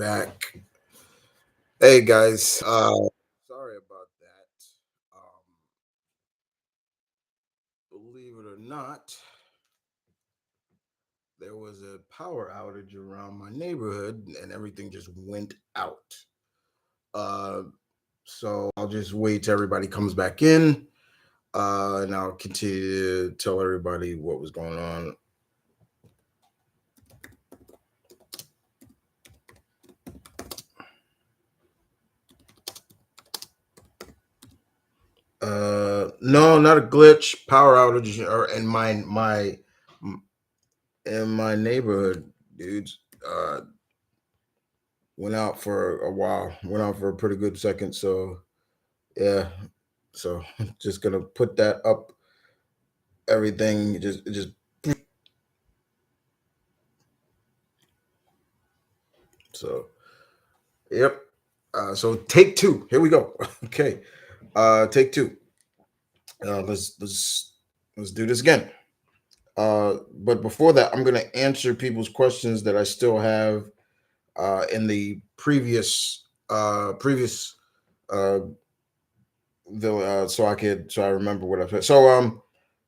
back. Hey guys, sorry about that. Believe it or not, there was a power outage around my neighborhood, and everything just went out. Uh, so I'll just wait till everybody comes back in, and I'll continue to tell everybody what was going on. No, not a glitch. Power outage, or in my neighborhood, dudes. Went out for a while. Went out for a pretty good second. So yeah. So just gonna put that up. Everything just so yep. So take two. Here we go. Okay. Take two. Let's do this again. But before that, I'm gonna answer people's questions that I still have in the previous uh so I remember what I said. So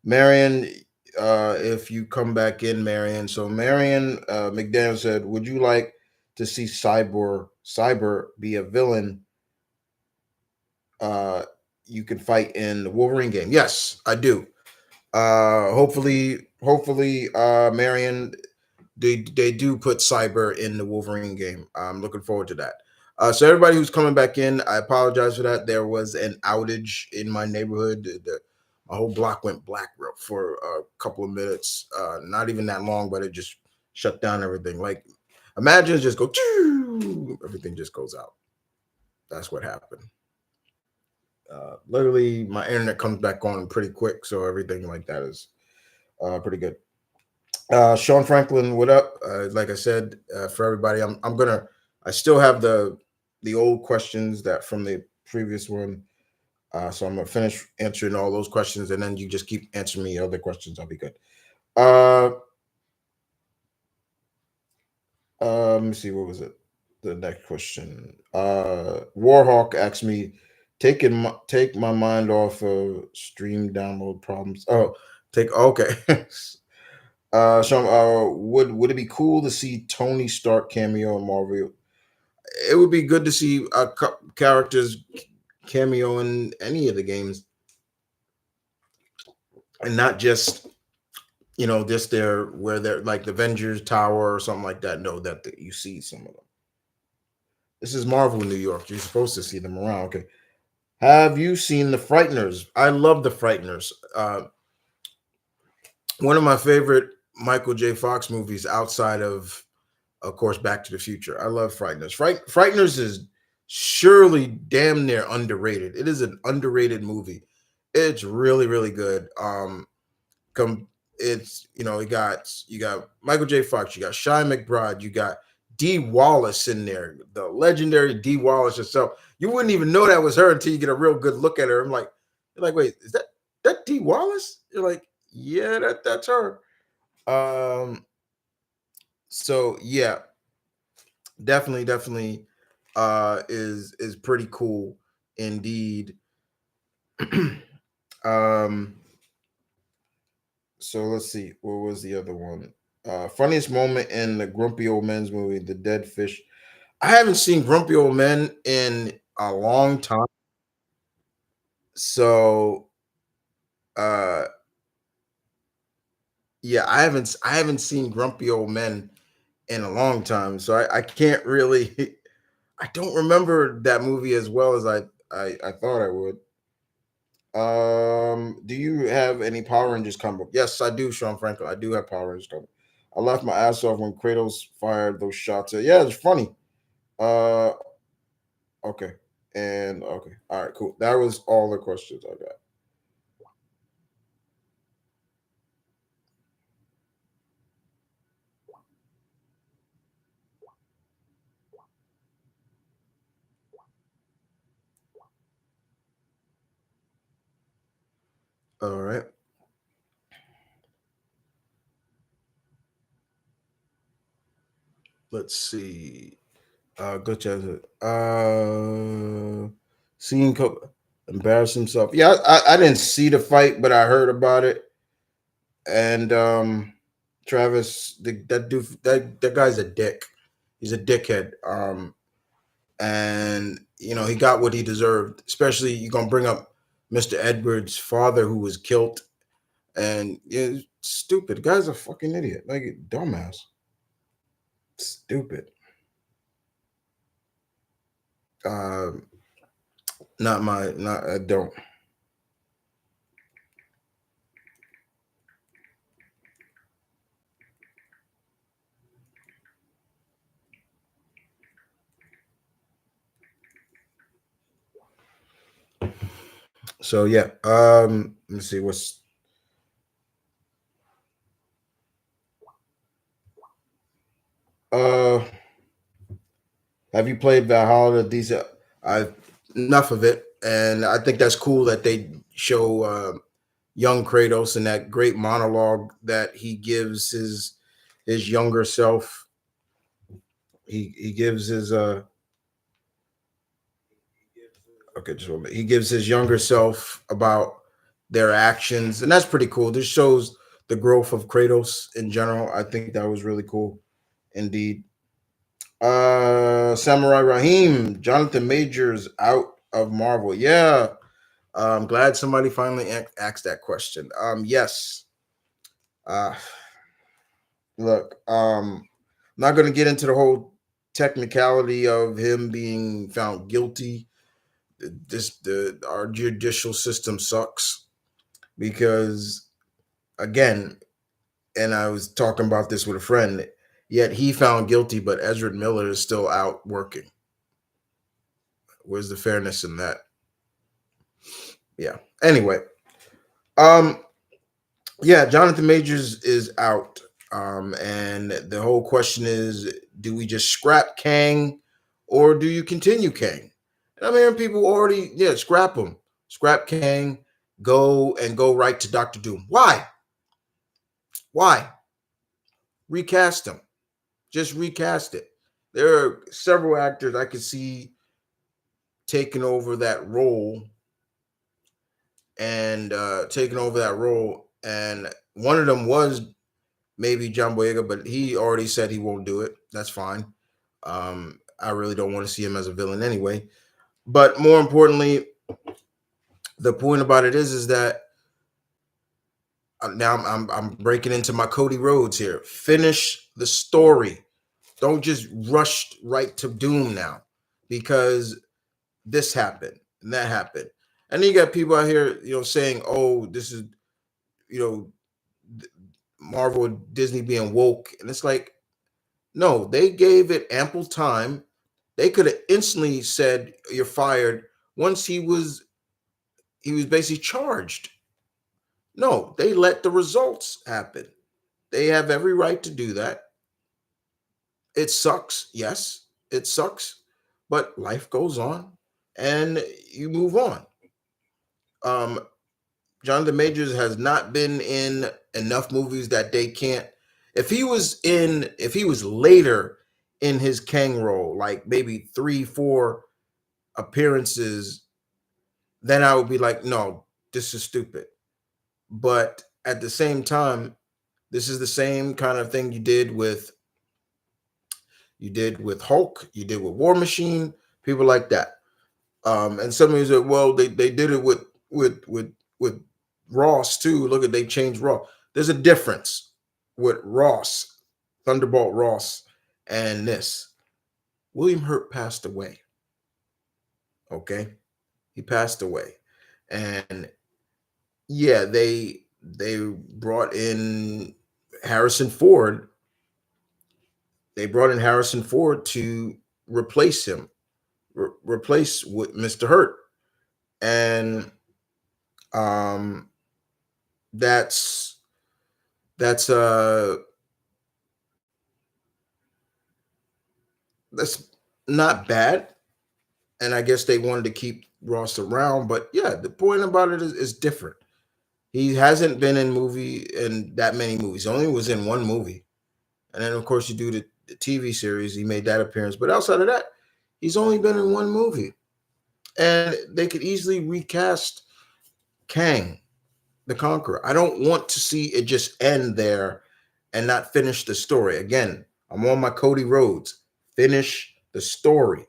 Marion, if you come back in, Marion. So Marion McDaniel said, would you like to see Cyber be a villain uh you can fight in the Wolverine game? Yes, I do. Hopefully Marion, they do put Cyber in the Wolverine game. I'm looking forward to that. So everybody who's coming back in, I apologize for that. There was an outage in my neighborhood. My whole block went black for a couple of minutes. Not even that long, but it just shut down everything. Like, imagine just go, everything just goes out. That's what happened. Literally, my internet comes back on pretty quick, so everything like that is pretty good. Sean Franklin, what up? Like I said, for everybody, I still have the old questions that from the previous one. So I'm gonna finish answering all those questions, and then you just keep answering me other questions. I'll be good. Uh, let me see. What was it? The next question. Warhawk asked me, take my mind off of stream download problems. Oh, take okay. Sean, would it be cool to see Tony Stark cameo in Marvel? It would be good to see characters cameo in any of the games, and not just just there where they're like the Avengers Tower or something like that. No, that you see some of them. This is Marvel New York. You're supposed to see them around. Okay. Have you seen the Frighteners? I love the Frighteners. One of my favorite Michael J. Fox movies outside of course, Back to the Future. I love Frighteners. Frighteners is surely damn near underrated. It is an underrated movie. It's really, really good. It's you got Michael J. Fox, you got Shy McBride, you got Dee Wallace in there, the legendary Dee Wallace herself. You wouldn't even know that was her until you get a real good look at her. You're like, wait, is that Dee Wallace? You're like, yeah, that's her. Um, so yeah, definitely is pretty cool indeed. um so let's see, what was the other one? Funniest moment in the Grumpy Old Men's movie, The Dead Fish. I haven't seen Grumpy Old Men in a long time. So uh yeah, I haven't seen Grumpy Old Men in a long time. So I can't really I don't remember that movie as well as I thought I would. Do you have any Power Rangers comic book? Yes, I do, Sean Franklin. I do have Power Rangers comic book. I laughed my ass off when Kratos fired those shots. Yeah, it's funny. Uh, okay, and okay, all right, cool. That was all the questions I got. All right, let's see. Good chance. Seeing embarrass himself. Yeah, I didn't see the fight, but I heard about it. And Travis, that dude, that guy's a dick. He's a dickhead. And he got what he deserved. Especially you're gonna bring up Mr. Edwards' father, who was killed, and yeah, stupid. The guy's a fucking idiot, like dumbass, stupid. Um, not my, not I don't. So yeah, let me see what's uh. Have you played Valhalla? These I enough of it, and I think that's cool that they show young Kratos and that great monologue that he gives his younger self. He gives his okay, just one minute. He gives his younger self about their actions, and that's pretty cool. This shows the growth of Kratos in general. I think that was really cool, indeed. Samurai Rahim, Jonathan Majors out of Marvel. Yeah, I'm glad somebody finally asked that question. Yes. Uh, look, I'm not going to get into the whole technicality of him being found guilty. The our judicial system sucks because, again, and I was talking about this with a friend. Yet he found guilty, but Ezra Miller is still out working. Where's the fairness in that? Yeah. Anyway, um, yeah, Jonathan Majors is out. And the whole question is, do we just scrap Kang or do you continue Kang? And I'm hearing people already, yeah, scrap him. Scrap Kang, go right to Doctor Doom. Why? Why? Recast him. Just recast it. There are several actors I could see taking over that role and taking over that role. And one of them was maybe John Boyega, but he already said he won't do it. That's fine. I really don't want to see him as a villain anyway. But more importantly, the point about it is that now I'm breaking into my Cody Rhodes here. Finish the story. Don't just rush right to doom now, because this happened and that happened, and then you got people out here, saying, "Oh, this is you know Marvel and Disney being woke," and it's like, no, they gave it ample time. They could have instantly said you're fired once he was basically charged. No, they let the results happen. They have every right to do that. It sucks. Yes, it sucks, but life goes on and you move on. Um, Jonathan Majors has not been in enough movies that they can't. If he was later in his Kang role, like maybe 3, 4 appearances, then I would be like, no, this is stupid. But at the same time, this is the same kind of thing you did with Hulk, you did with War Machine, people like that. And somebody said, well, they did it with Ross too. Look at they changed Ross. There's a difference with Ross, Thunderbolt Ross, and this. William Hurt passed away. Okay, he passed away, and yeah, they brought in Harrison Ford. They brought in Harrison Ford to replace him, replace with Mr. Hurt, and um, that's that's uh that's not bad. And I guess they wanted to keep Ross around, but yeah, the point about it is different. He hasn't been in that many movies. He only was in one movie, and then of course you do the TV series. He made that appearance, but outside of that, He's only been in one movie, and they could easily recast Kang the Conqueror. I don't want to see it just end there and not finish the story. Again, I'm on my Cody Rhodes. Finish the story.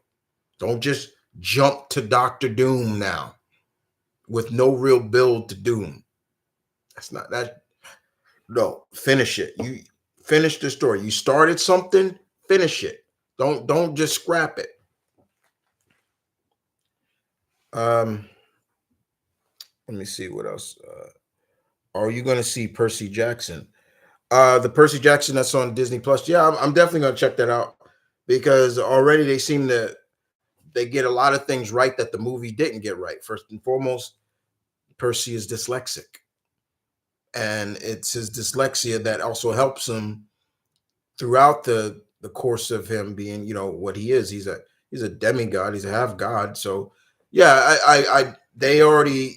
Don't just jump to Doctor Doom now with no real build to Doom. That's not that. No, finish it. You finish the story. You started something, finish it. Don't just scrap it. Um, Let me see what else. Are you going to see Percy Jackson? The Percy Jackson that's on Disney Plus. Yeah, I'm definitely going to check that out because already they get a lot of things right that the movie didn't get right. First and foremost, Percy is dyslexic, and it's his dyslexia that also helps him throughout the course of him being, what he is. He's a demigod. He's a half god. So yeah, I they already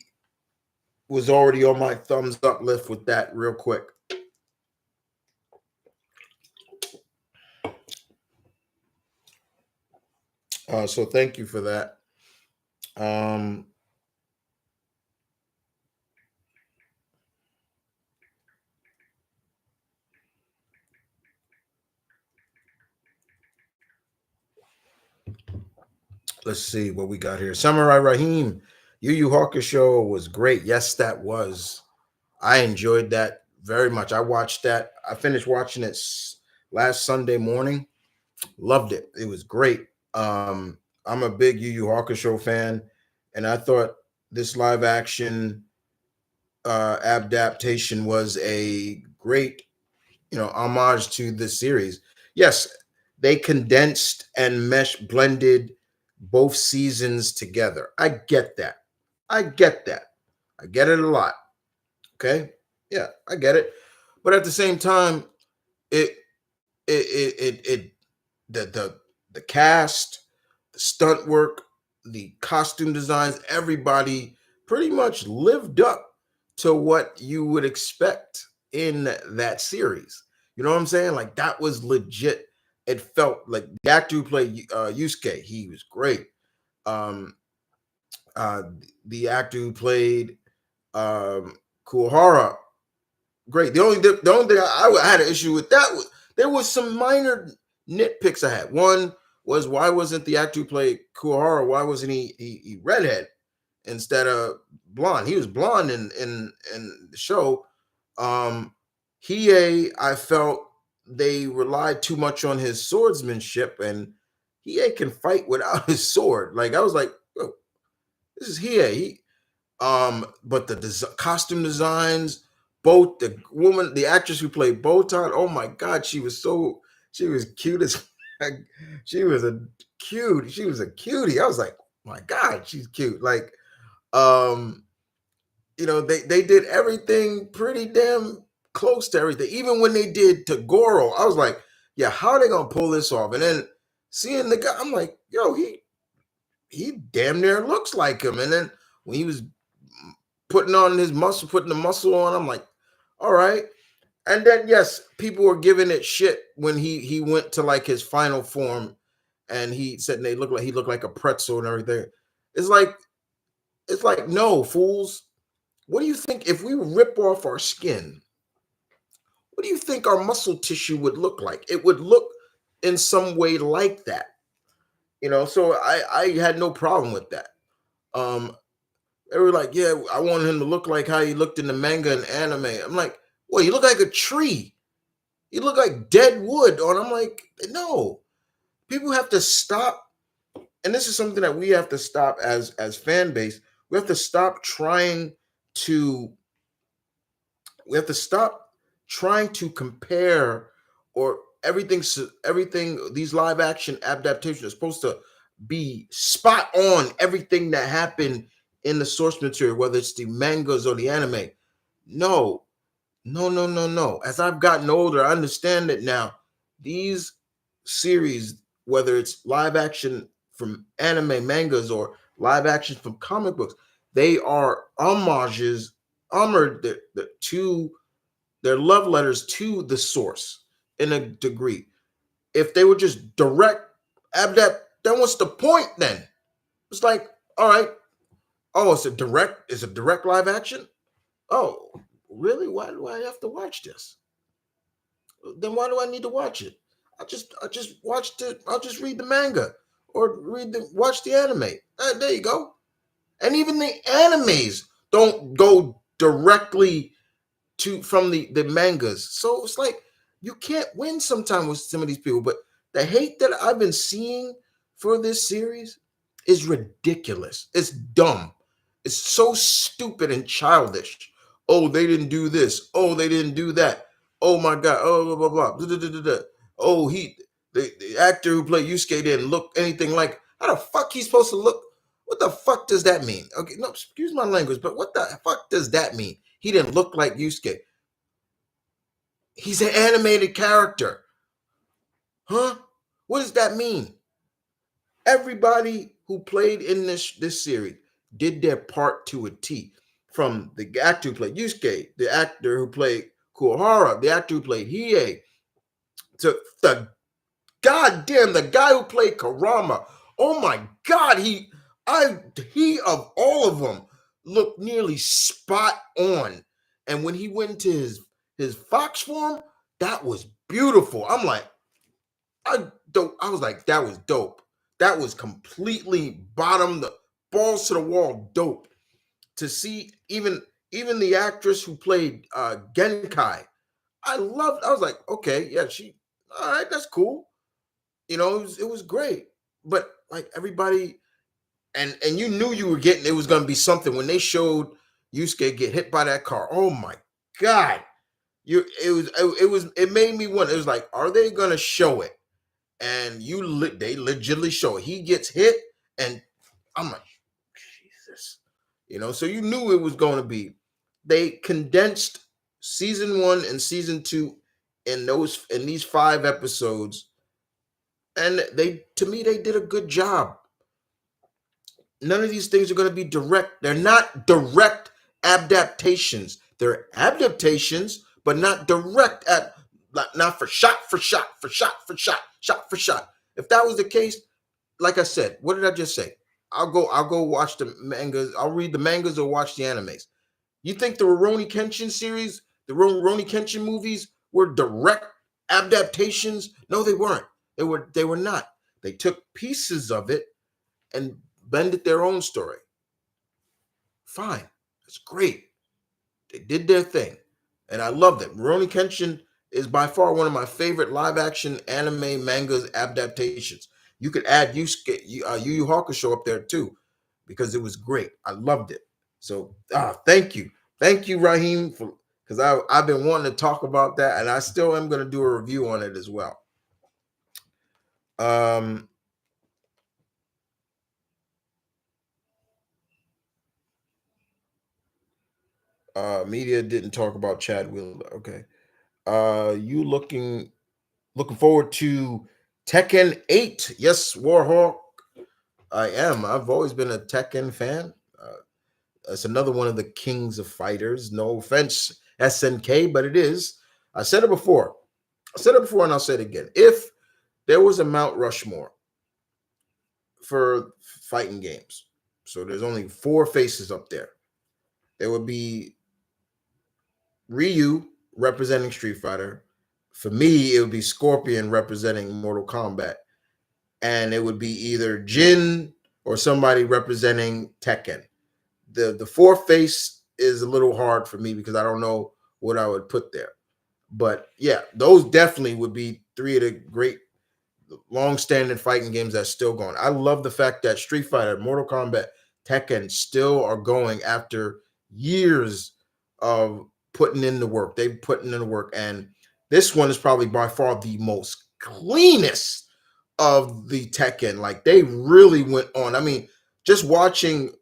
was already on my thumbs up list with that real quick. So thank you for that. Um, let's see what we got here. Samurai Rahim, Yu Yu Hakusho was great. Yes, that was. I enjoyed that very much. I watched that. I finished watching it last Sunday morning. Loved it. It was great. I'm a big Yu Yu Hakusho fan, and I thought this live action adaptation was a great, homage to this series. Yes, they condensed and blended both seasons together. I get that. I get that. I get it a lot. Okay. Yeah, I get it. But at the same time, it it the cast, the stunt work, the costume designs, everybody pretty much lived up to what you would expect in that series. You know what I'm saying? Like that was legit. It felt like the actor who played Yusuke, he was great. Um, uh, the actor who played um, Kuhara, great. The only thing I had an issue with that was there was some minor nitpicks I had. One was why wasn't the actor who played Kuhara, why wasn't he redhead instead of blonde? He was blonde in the show. Um Hiei, I felt they relied too much on his swordsmanship, and Hiei can fight without his sword. Like I was like, oh, this is Hiei. But the costume designs, both the woman, the actress who played Botan, oh my God, she was cute as she was a she was a cutie. I was like, my God, she's cute. Like, um, they did everything pretty damn close to everything. Even when they did to Goro, I was like, yeah, how are they gonna pull this off? And then seeing the guy, I'm like, yo, he damn near looks like him. And then when he was putting the muscle on. I'm like, all right. And then yes, people were giving it shit when he went to like his final form, and he said he looked like a pretzel and everything. It's like no fools. What do you think if we rip off our skin? What do you think our muscle tissue would look like? It would look in some way like that, So I had no problem with that. Um, They were like, yeah, I wanted him to look like how he looked in the manga and anime. I'm like, well, you look like a tree. You look like dead wood. And I'm like, no. People have to stop. And this is something that we have to stop as fan base. We have to stop to we have to stop trying to compare or everything these live action adaptations are supposed to be spot on everything that happened in the source material, whether it's the mangas or the anime. No, no, no, no, no. As I've gotten older, I understand it now. These series, whether it's live action from anime mangas or live action from comic books, they are homages, honored to their love letters to the source in a degree. If they were just direct adapt then what's the point then? It's like, all right, oh, it's a direct live action. Oh, really? Why do I have to watch this? Then why do I need to watch it? I just watched it. I'll just read the manga or watch the anime. There you go. And even the animes don't go directly to from the mangas. So it's like you can't win sometimes with some of these people. But the hate that I've been seeing for this series is ridiculous. It's dumb. It's so stupid and childish. Oh, they didn't do this. Oh, they didn't do that. Oh my god. Oh, blah blah blah. Da, da, da, da, da. Oh, the actor who played Yusuke didn't look anything like. How the fuck he's supposed to look? What the fuck does that mean? Okay, no, excuse my language, but what the fuck does that mean? He didn't look like Yusuke. He's an animated character. Huh? What does that mean? Everybody who played in this series did their part to a T. From the actor who played Yusuke, the actor who played Kuwahara, the actor who played Hiei, to the goddamn the guy who played Karama. Oh my god, he of all of them looked nearly spot on. And when he went into his fox form, that was beautiful. I'm like, I was like, that was dope. That was completely bottom the balls to the wall dope. To see even the actress who played Genkai, I was like, okay, yeah, she all right, that's cool. It was great. But like everybody and you knew you were getting it was gonna be something when they showed Yusuke get hit by that car. Oh my god. It made me wonder. It was like, are they gonna show it? And they legitimately show it. He gets hit, and I'm like, Jesus. So you knew it was going to be. They condensed season 1 and season 2 in these 5 episodes, and to me they did a good job. None of these things are going to be direct. They're not direct adaptations. They're adaptations, but not direct not for shot for shot for shot for shot shot for shot. If that was the case, like I said, what did I just say? I'll go watch the mangas. I'll read the mangas or watch the animes. You think the Rurouni Kenshin series, the Rurouni Kenshin movies were direct adaptations? No, they weren't. They were not. They took pieces of it and blended their own story. Fine. That's great. They did their thing. And I loved it. Rurouni Kenshin is by far one of my favorite live action anime mangas adaptations. You could add Yu Yu Hakusho up there too, because it was great. I loved it. So thank you. Thank you, Raheem, because I've been wanting to talk about that, and I still am going to do a review on it as well. Media didn't talk about Chad Wheeler. Okay. You looking forward to Tekken 8? Yes, Warhawk. I am. I've always been a Tekken fan. It's another one of the kings of fighters. No offense, SNK, but it is. I said it before. And I'll say it again. If there was a Mount Rushmore for fighting games, so there's only 4 faces up there. There would be Ryu representing Street Fighter. For me, it would be Scorpion representing Mortal Kombat. And it would be either Jin or somebody representing Tekken. The 4th face is a little hard for me because I don't know what I would put there. But yeah, those definitely would be 3 of the great long-standing fighting games that's still going. I love the fact that Street Fighter, Mortal Kombat, Tekken still are going after years of putting in the work. They've put in the work, and this one is probably by far the most cleanest of the Tekken. Like they really went on. I mean, just watching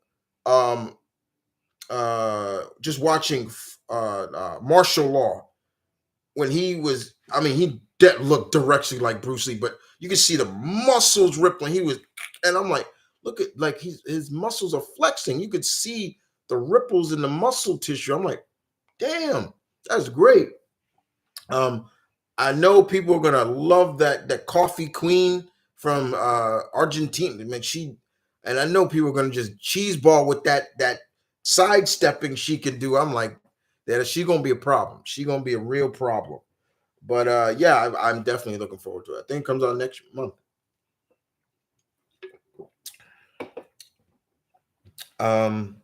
martial law when he was, I mean, he looked directly like Bruce Lee, but you can see the muscles rippling. He was, and I'm like, look at like his muscles are flexing. You could see the ripples in the muscle tissue. I'm like, damn, that's great. I know people are gonna love that Coffee Queen from Argentina. I mean, and I know people are gonna just cheese ball with that sidestepping she can do. I'm like, that she gonna be a problem. She gonna be a real problem. But yeah, I'm definitely looking forward to it. I think it comes out next month. Um,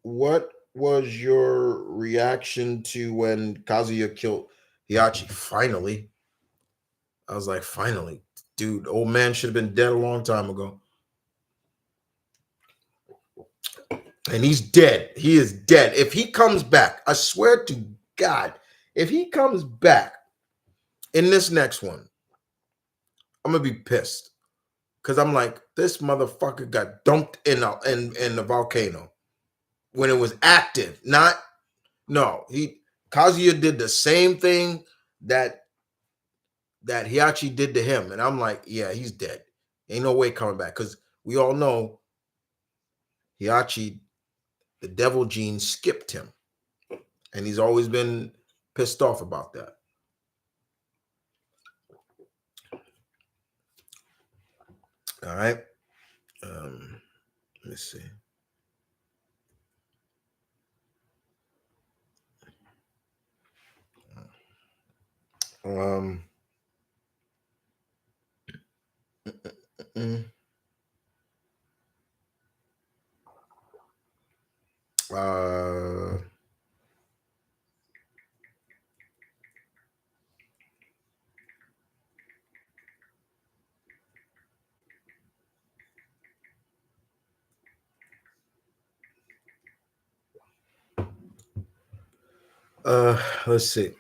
what was your reaction to when Kazuya killed Hiachi? Finally, I was like, finally, dude, old man should have been dead a long time ago. And he's dead. He is dead. If he comes back, I swear to God, if he comes back in this next one, I'm gonna be pissed because I'm like, this motherfucker got dumped in the volcano when it was active. Not no, he Kazuya did the same thing that Hiachi did to him, and I'm like, yeah, he's dead. Ain't no way coming back because we all know Hiachi, the devil gene, skipped him, and he's always been pissed off about that. All right. Let's see. Um, mm, uh, let's see.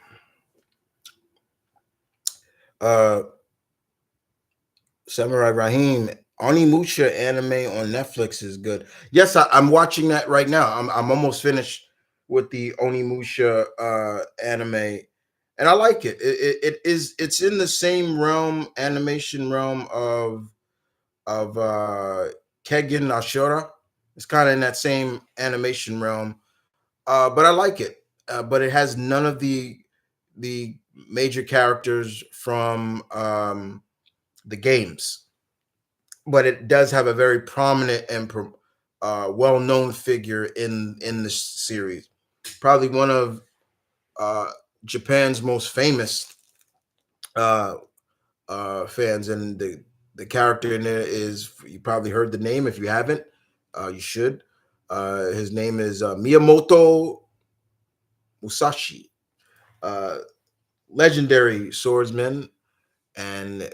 Uh, Samurai Rahim, Onimusha anime on Netflix is good. Yes, I'm watching that right now. I'm almost finished with the Onimusha anime, and I like it. It's in the same realm, animation realm of Kegen Ashura. It's kind of in that same animation realm, but I like it. But it has none of the major characters from the games, but it does have a very prominent and well-known figure in the series. Probably one of uh, Japan's most famous uh, fans, and the character in there is, you probably heard the name. If you haven't, you should. His name is Miyamoto Musashi, uh, legendary swordsman, and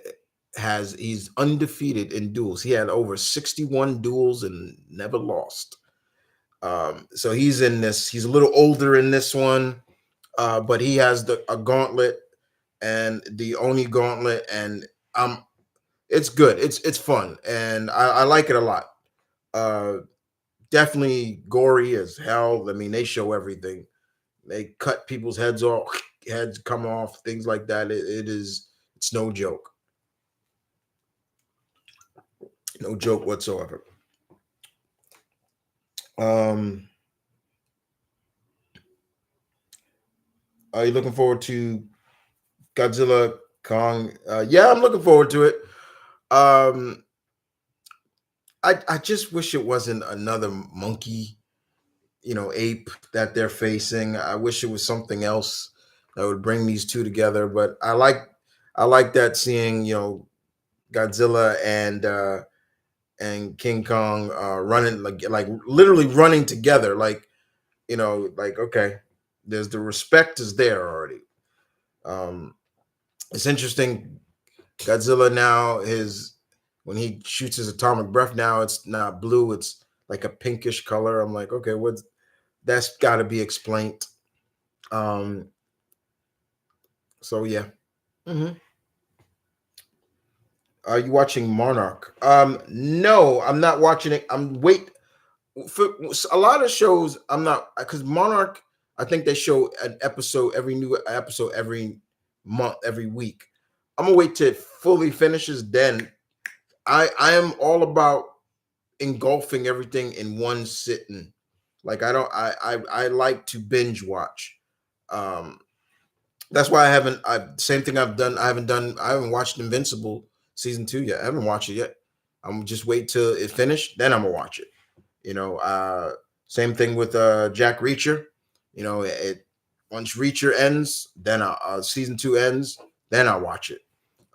he's undefeated in duels. He had over 61 duels and never lost. So he's in this. He's a little older in this one, but he has a gauntlet, and the Oni gauntlet, and it's good. It's fun, and I like it a lot. Uh, Definitely gory as hell. I mean, they show everything. They cut people's heads off, heads come off, things like that. It's no joke. No joke whatsoever. Um, are you looking forward to Godzilla Kong? Yeah, I'm looking forward to it. Um, I just wish it wasn't another monkey, ape that they're facing. I wish it was something else that would bring these two together. But I like that, seeing Godzilla and King Kong running, like literally running together. Like okay, there's the respect is there already. Um, it's interesting. Godzilla now, his when he shoots his atomic breath, now it's not blue, it's like a pinkish color. I'm like, okay, that's got to be explained. Um, so yeah. hmm Are you watching Monarch? No, I'm not watching it. I'm wait for a lot of shows. I'm not, because Monarch, I think they show an episode, every new episode every month, every week. I'm gonna wait till it fully finishes. Then I am all about engulfing everything in one sitting. Like I don't I like to binge watch. Um That's why I haven't. I same thing I've done. I haven't done. I haven't watched Invincible season two yet. I haven't watched it yet. I'm just wait till it finished, then I'm gonna watch it. You know, same thing with Jack Reacher. You know, once Reacher ends, then season two ends, then I'll watch it.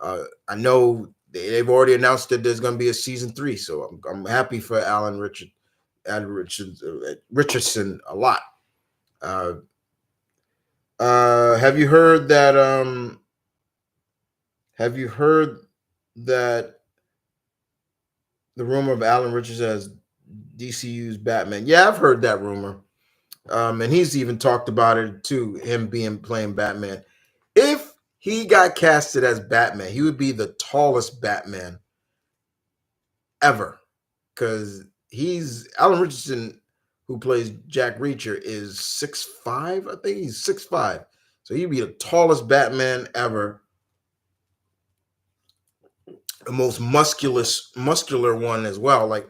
I know they've already announced that there's going to be a season three, so I'm happy for Alan Richardson a lot. Uh, have you heard that? Have you heard that the rumor of Alan Richardson as DCU's Batman? Yeah, I've heard that rumor. And he's even talked about it too. Him being playing Batman. If he got casted as Batman, he would be the tallest Batman ever. Because he's Alan Richardson, who plays Jack Reacher, is 6'5". I think he's 6'5". So he'd be the tallest Batman ever, the most muscular one as well. Like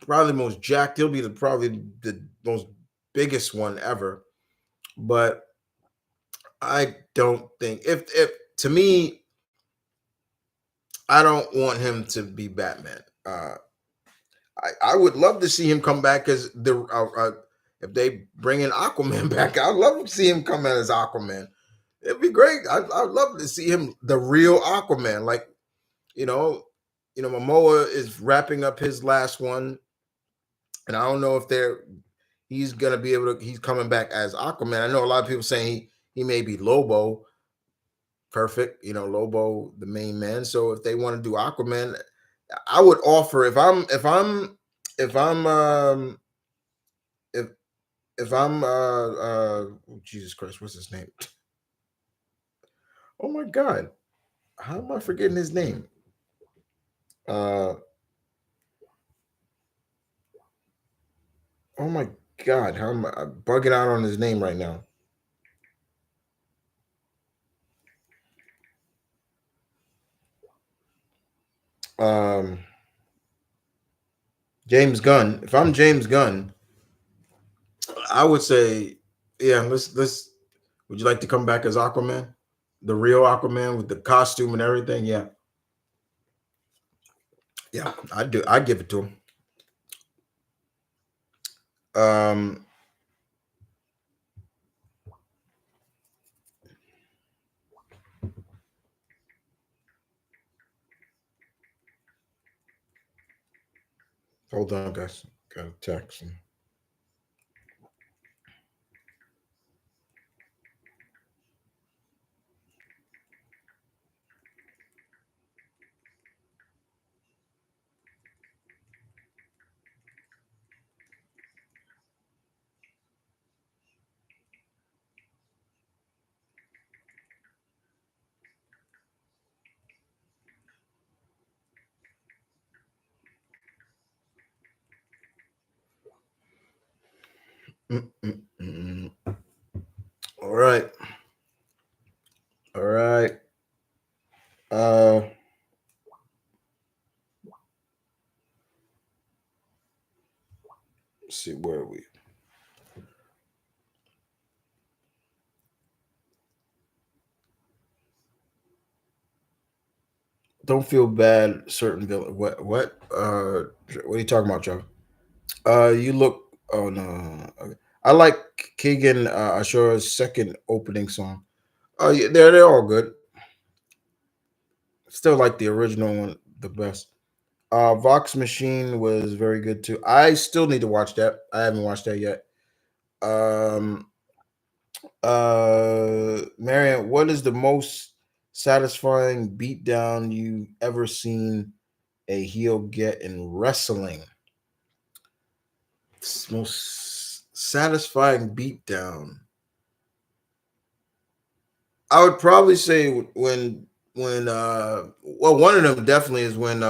probably the most jacked. He'll be probably the most biggest one ever. But I don't think if to me, I don't want him to be Batman. I would love to see him come back as if they bring in Aquaman back. I'd love to see him come out as Aquaman. It'd be great. I'd love to see him, the real Aquaman. Like you know, Momoa is wrapping up his last one, and I don't know if he's gonna be able to. He's coming back as Aquaman. I know a lot of people saying he may be Lobo. Perfect, Lobo, the main man. So if they want to do Aquaman, I would offer if I'm if oh, Jesus Christ, what's his name? Oh my God, how am I forgetting his name? Uh, oh my God, how am I bugging out on his name right now? Um, James Gunn. If I'm James Gunn, I would say, yeah, let's. Would you like to come back as Aquaman, the real Aquaman with the costume and everything? Yeah, yeah, I do. I give it to him. Um, hold on, guys. Got a text. Mm-mm-mm. All right, all right. Uh, let's see where are we. Don't feel bad. Certain villain. What? What? What are you talking about, Joe? You look. Oh no, no, no. Okay. I like Keegan Ashura's second opening song. Oh yeah, they're all good. Still like the original one the best. Vox Machine was very good too. I still need to watch that. I haven't watched that yet. Um, Marion, what is the most satisfying beatdown you ever seen a heel get in wrestling? Most satisfying beatdown. I would probably say when one of them definitely is when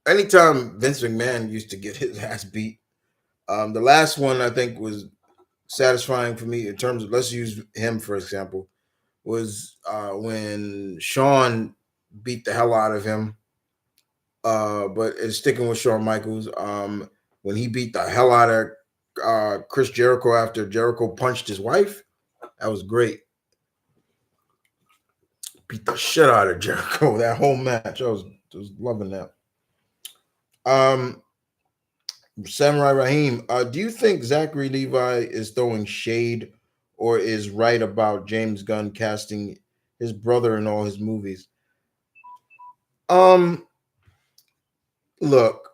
anytime Vince McMahon used to get his ass beat. The last one I think was satisfying for me in terms of, let's use him for example, was when Shawn beat the hell out of him. But it's sticking with Shawn Michaels. When he beat the hell out of Chris Jericho after Jericho punched his wife. That was great. Beat the shit out of Jericho that whole match. I was loving that. Um, Samurai Rahim, do you think Zachary Levi is throwing shade or is right about James Gunn casting his brother in all his movies? Um, Look,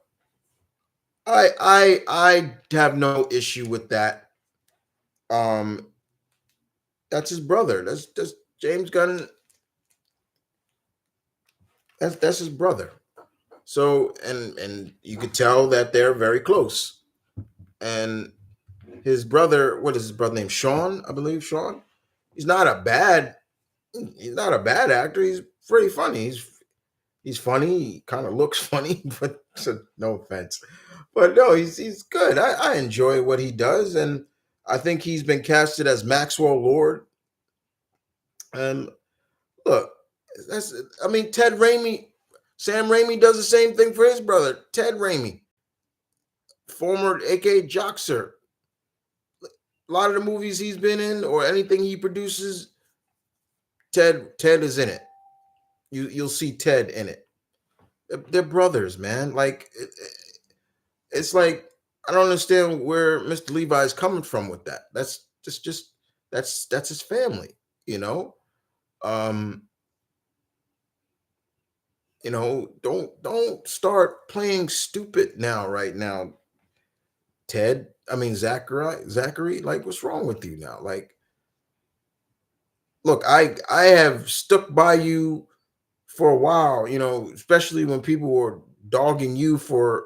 I have no issue with that. Um, that's his brother. That's James Gunn. That's his brother. So and you could tell that they're very close. And his brother, what is his brother name? Sean, I believe Sean. He's not a bad he's not a bad actor. He's pretty funny. He's funny. He kind of looks funny, but so, no offense. But no, he's good. I enjoy what he does, and I think he's been casted as Maxwell Lord. And look, that's I mean Ted Raimi, Sam Raimi does the same thing for his brother, Ted Raimi, former AKA Joxer. A lot of the movies he's been in or anything he produces, Ted is in it. You'll see Ted in it. They're brothers, man. Like it's like I don't understand where Mr. Levi is coming from with that. That's just that's his family, you know. Um, don't start playing stupid now, right now, Ted. I mean Zachary. Like, what's wrong with you now? Like, look, I have stuck by you for a while, especially when people were dogging you for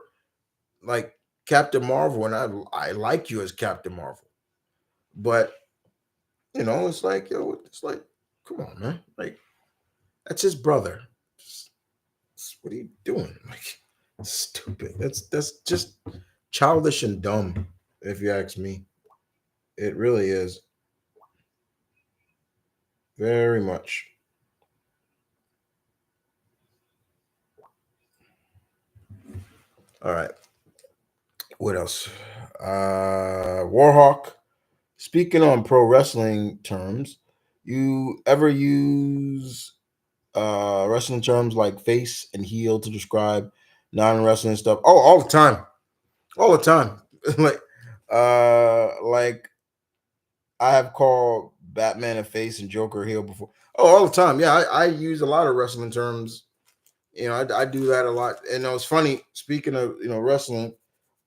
like Captain Marvel, and I like you as Captain Marvel, but it's like it's like, come on, man, like that's his brother. What are you doing? Like, stupid. That's just childish and dumb, if you ask me. It really is very much. All right, what else? Warhawk. Speaking on pro wrestling terms, you ever use wrestling terms like face and heel to describe non-wrestling stuff? Oh, all the time. Like I have called Batman a face and Joker a heel before. Oh, all the time. Yeah, I use a lot of wrestling terms. I do that a lot. And it was funny. Speaking of wrestling,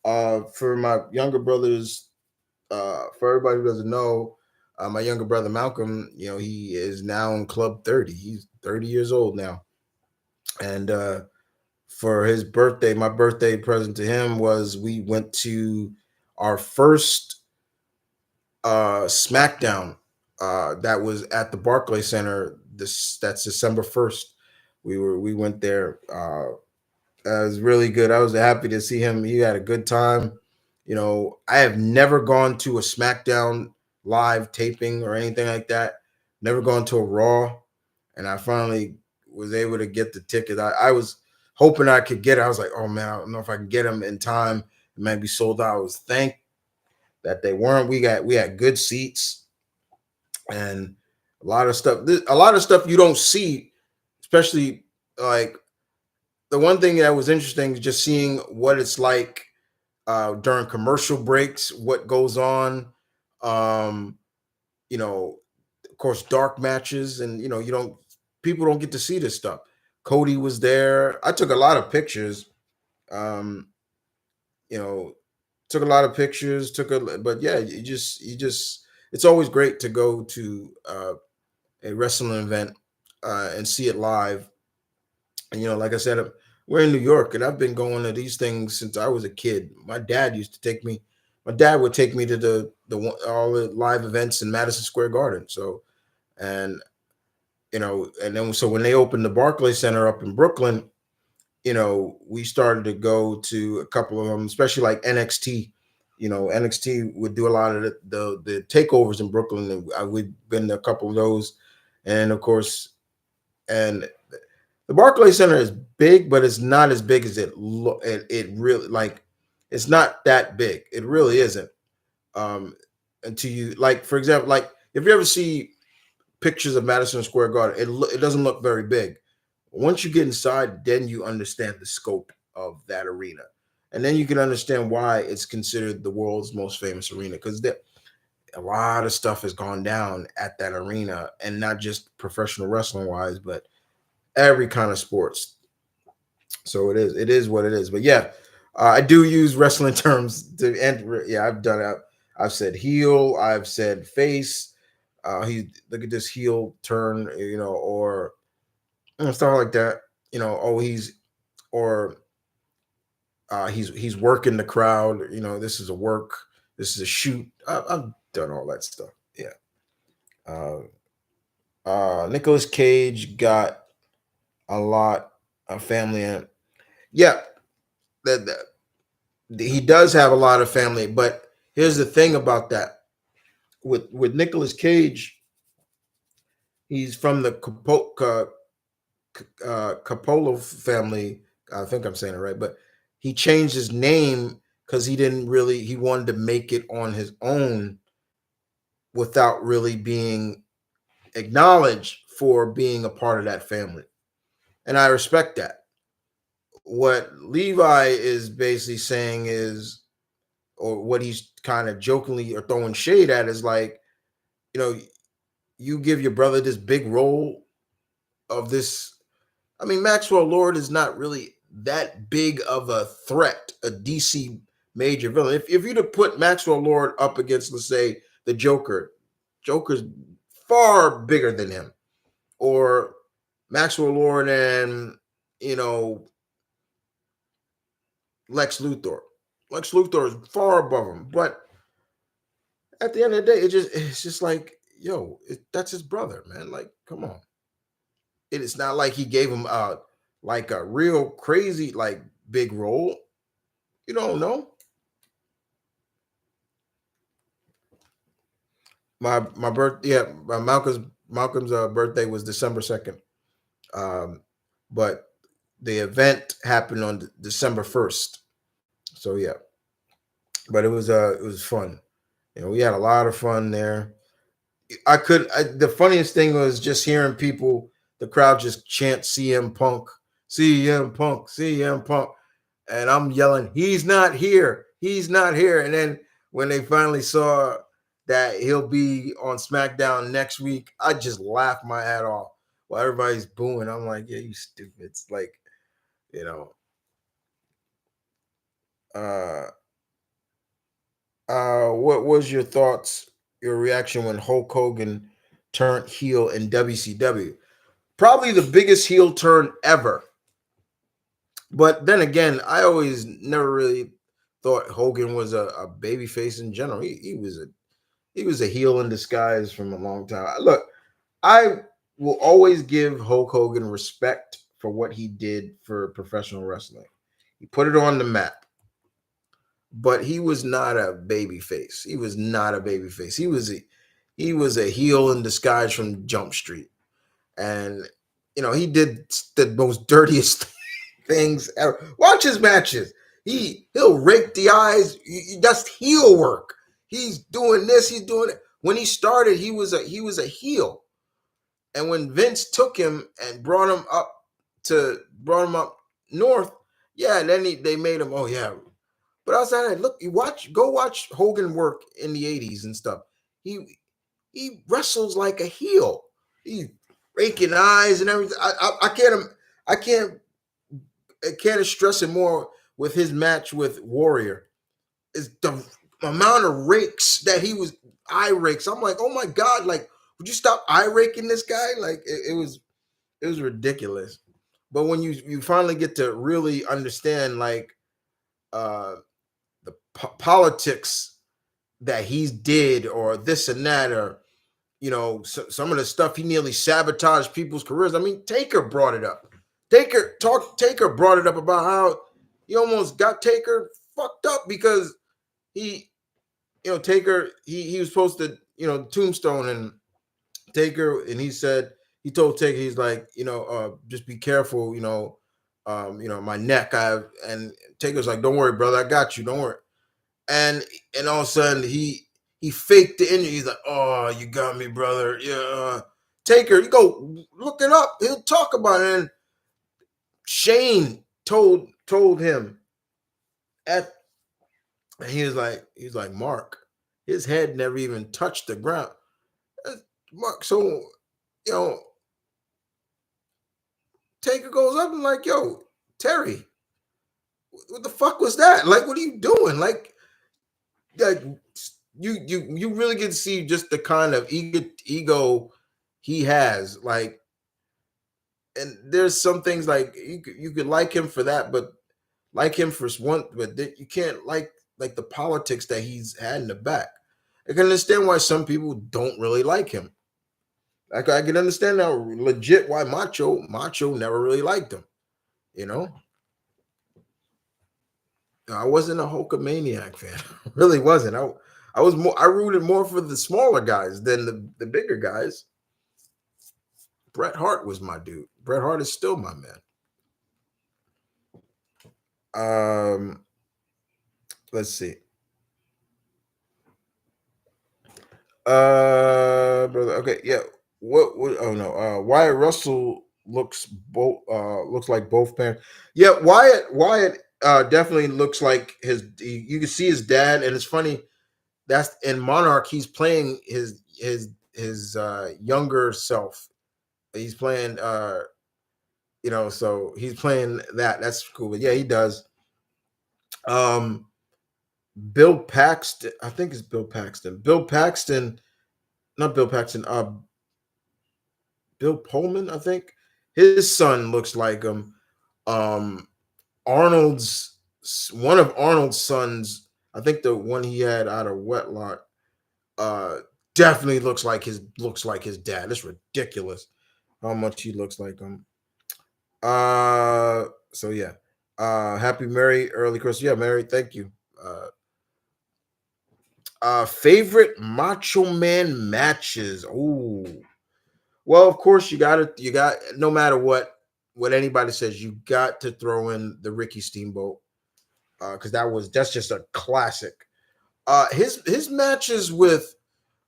for my younger brothers, for everybody who doesn't know, my younger brother Malcolm, he is now in Club 30. He's 30 years old now. And for his birthday, my birthday present to him was we went to our first SmackDown that was at the Barclay Center. That's December 1st. We went there. It was really good. I was happy to see him. He had a good time. I have never gone to a SmackDown live taping or anything like that. Never gone to a Raw, and I finally was able to get the ticket. I was hoping I could get it. I was like, oh man, I don't know if I can get them in time. It might be sold out. I was thank that they weren't. We had good seats and a lot of stuff you don't see, especially like the one thing that was interesting is just seeing what it's like during commercial breaks, what goes on. Um, of course, dark matches, and you don't people don't get to see this stuff. Cody was there. I took a lot of pictures. Um, you know, took a lot of pictures. But yeah, you just it's always great to go to a wrestling event and see it live. And like I said, we're in New York, and I've been going to these things since I was a kid. My dad used to take me. My dad would take me to all the live events in Madison Square Garden. So, and and then so when they opened the Barclays Center up in Brooklyn, we started to go to a couple of them, especially like NXT. NXT would do a lot of the takeovers in Brooklyn. And we've been to a couple of those, and of course, and the Barclays Center is big, but it's not as big as it really like. It's not that big. It really isn't. Until you like, for example, like if you ever see pictures of Madison Square Garden, it doesn't look very big. Once you get inside, then you understand the scope of that arena, and then you can understand why it's considered the world's most famous arena, because a lot of stuff has gone down at that arena, and not just professional wrestling wise, but every kind of sports. So it is what it is. But yeah, I do use wrestling terms to end. Yeah, I've done it. I've said heel. I've said face. He look at this heel turn, or stuff like that. Oh, or he's working the crowd. This is a work. This is a shoot. I've done all that stuff. Yeah. Uh, Nicolas Cage got a lot of family in. Yeah, he does have a lot of family, but here's the thing about that. With Nicolas Cage, he's from the Coppola family. I think I'm saying it right, but he changed his name because he wanted to make it on his own without really being acknowledged for being a part of that family. And I respect that. What Levi is basically saying is, or what he's kind of jokingly or throwing shade at, is like, you know, you give your brother this big role of this. I mean, Maxwell Lord is not really that big of a threat, a DC major villain. If you'd have put Maxwell Lord up against, let's say, the Joker's far bigger than him, or Maxwell Lord and, you know, Lex Luthor. Lex Luthor is far above him, but at the end of the day, it's just like, yo, that's his brother, man. Like, come on. It's not like he gave him like a real crazy like big role. You don't know. My birth yeah, Malcolm's birthday was December 2nd. Um, but the event happened on December 1st. So yeah, but it was fun. We had a lot of fun there. The funniest thing was just hearing people, the crowd just chant CM Punk, CM Punk, CM Punk. And I'm yelling, he's not here. He's not here. And then when they finally saw that he'll be on SmackDown next week, I just laughed my head off while everybody's booing. I'm like, yeah, you stupid. It's like, you know, uh, what was your thoughts, your reaction when Hulk Hogan turned heel in WCW? Probably the biggest heel turn ever. But then again, I always never really thought Hogan was a baby face in general. He was a heel in disguise from a long time. Look, I will always give Hulk Hogan respect for what he did for professional wrestling. He put it on the map, but he was not a baby face. He was not a baby face. He was a heel in disguise from Jump Street, and he did the most dirtiest things ever. Watch his matches. He'll rake the eyes. That's heel work. He's doing this. He's doing it. When he started, he was a heel, and when Vince took him and brought him up north, yeah, and then they made him. Oh yeah, but outside that, look, go watch Hogan work in the '80s and stuff. He wrestles like a heel. He's raking eyes and everything. I can't stress it more with his match with Warrior. Is the amount of rakes that he was eye rakes. I'm like, oh my god, like, would you stop eye raking this guy? Like, it was ridiculous. But when you finally get to really understand, like, uh the politics that he did, or this and that, or some of the stuff, he nearly sabotaged people's careers. I mean, Taker brought it up. Taker brought it up about how he almost got Taker fucked up because he, Taker, he was supposed to, tombstone and Taker, and he told Taker, he's like, just be careful, my neck. And Taker's like, don't worry, brother, I got you, don't worry. And all of a sudden he he faked the injury. He's like, "Oh, you got me, brother. Yeah, Taker, you go look it up. He'll talk about it." And Shane told him at, and he was like, "Mark, his head never even touched the ground." Mark, so you know, Taker goes up and like, "Yo, Terry, what the fuck was that? Like, what are you doing? Like you really get to see just the kind of ego he has. Like, and there's some things like you could like him for that, but like him for one, but you can't like the politics that he's had in the back. I can understand why some people don't really like him. Like I can understand now legit why Macho never really liked him. You know, I wasn't a Hulkamaniac fan. I really wasn't. I was more. I rooted more for the smaller guys than the bigger guys. Bret Hart was my dude. Bret Hart is still my man. Um, let's see. Brother. Okay, yeah. What? Oh no. Wyatt Russell looks like both parents. Yeah, Wyatt definitely looks like you can see his dad, and it's funny that's in Monarch. He's playing his younger self. He's playing so he's playing that. That's cool. But yeah, he does. Um, Bill Paxton. I think it's Bill Paxton. Bill Paxton, not Bill Paxton. Bill Pullman, I think. His son looks like him. Um, Arnold's one of Arnold's sons, I think the one he had out of wedlock, uh, definitely looks like his dad. It's ridiculous how much he looks like him. So yeah. Happy Merry early Christmas. Yeah, Merry, thank you. Favorite Macho Man matches. Oh, well, of course you got no matter what anybody says, you got to throw in the Ricky Steamboat because that's just a classic. His matches with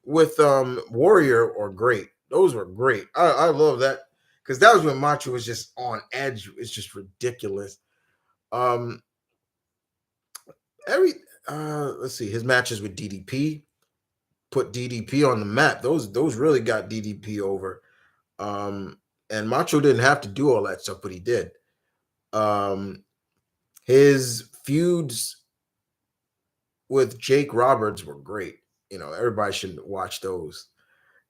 Warrior are great. Those were great. I love that because that was when Macho was just on edge. It's just ridiculous. Um, every let's see, his matches with DDP put DDP on the map. Those really got DDP over. Um, and Macho didn't have to do all that stuff, but he did. Um, his feuds with Jake Roberts were great. Everybody should watch those.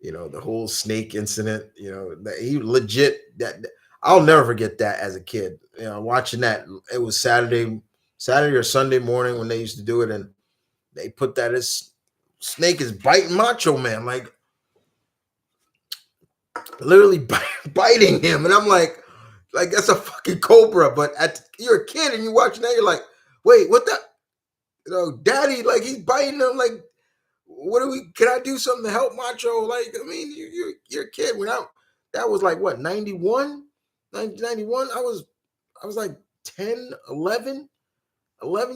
The whole snake incident. That he legit that I'll never forget that as a kid. Watching that. It was Saturday or Sunday morning when they used to do it, and they put that as snake is biting Macho Man, like literally biting him, and I'm like that's a fucking cobra. But you're a kid and you watching that, you're like, wait, what the? Daddy, like he's biting him. Like, what do we? Can I do something to help Macho? Like, I mean, you're a kid. That was like what 91, 1991. I was like 10, 11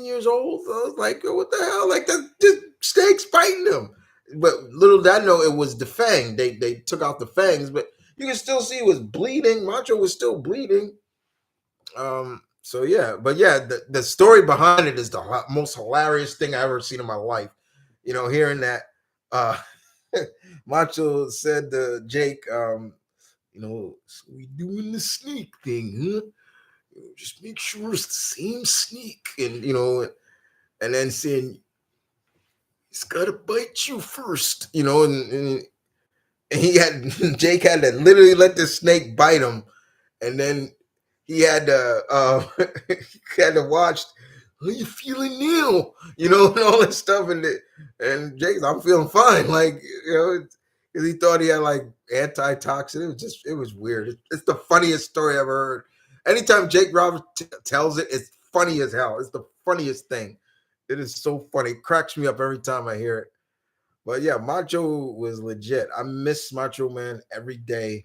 years old. I was like, what the hell? Like the snake's biting him. But little did I know it was the fang. They took out the fangs, but you can still see it was bleeding. Macho was still bleeding. So yeah, but yeah, the story behind it is the most hilarious thing I ever seen in my life. Hearing that uh Macho said to Jake, so we doing the snake thing, huh? Just make sure it's the same snake, and then saying it's gotta bite you first, and he had Jake had to literally let the snake bite him, and then he had to he had to watch. How you feeling now? And all that stuff, and Jake's, I'm feeling fine, like because he thought he had like antitoxin. It was weird. It's the funniest story I ever heard. Anytime Jake Roberts tells it, it's funny as hell. It's the funniest thing. It is so funny. It cracks me up every time I hear it. But yeah, Macho was legit. I miss Macho Man every day.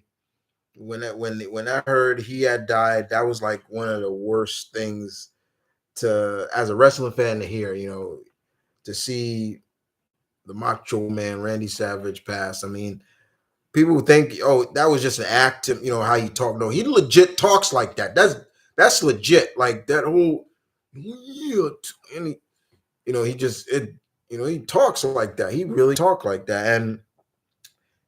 When I heard he had died, that was like one of the worst things to as a wrestling fan to hear. To see the Macho Man Randy Savage passed. I mean, people think, oh, that was just an act. How he talked. No, he legit talks like that. That's legit. Like that whole, yeah, and he just he talks like that. He really talked like that, and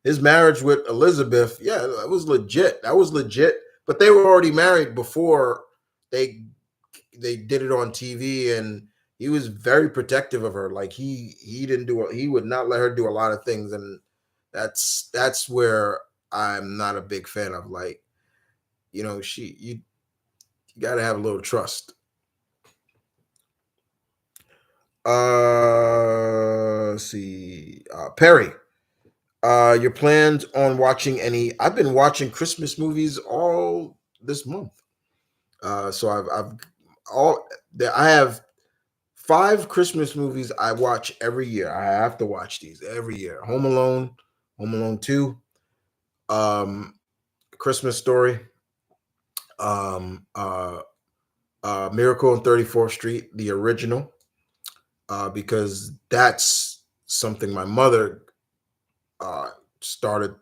his marriage with Elizabeth, yeah, that was legit. That was legit. But they were already married before they they did it on TV, and he was very protective of her. Like he didn't he would not let her do a lot of things, and that's where I'm not a big fan of. Like, you got to have a little trust. Let's see, Perry. Your plans on watching any? I've been watching Christmas movies all this month. So I've all I have 5 Christmas movies I watch every year. I have to watch these every year. Home Alone 2, um, Christmas Story, um, uh, Miracle on 34th Street, the original, because that's something my mother started.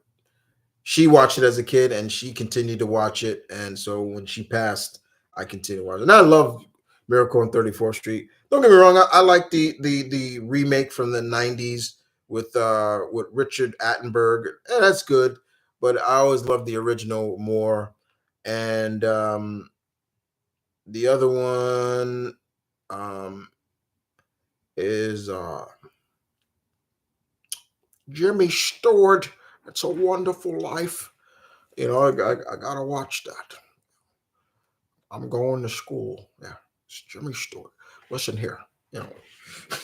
She watched it as a kid, and she continued to watch it. And so when she passed, I continued watching. And I love Miracle on 34th Street. Don't get me wrong, I like the remake from the 90s with Richard Attenborough. That's good, but I always love the original more. And the other one um, is Jimmy Stewart. It's a Wonderful Life. I gotta watch that. I'm going to school. Yeah, it's Jimmy Stewart. Listen here, you know,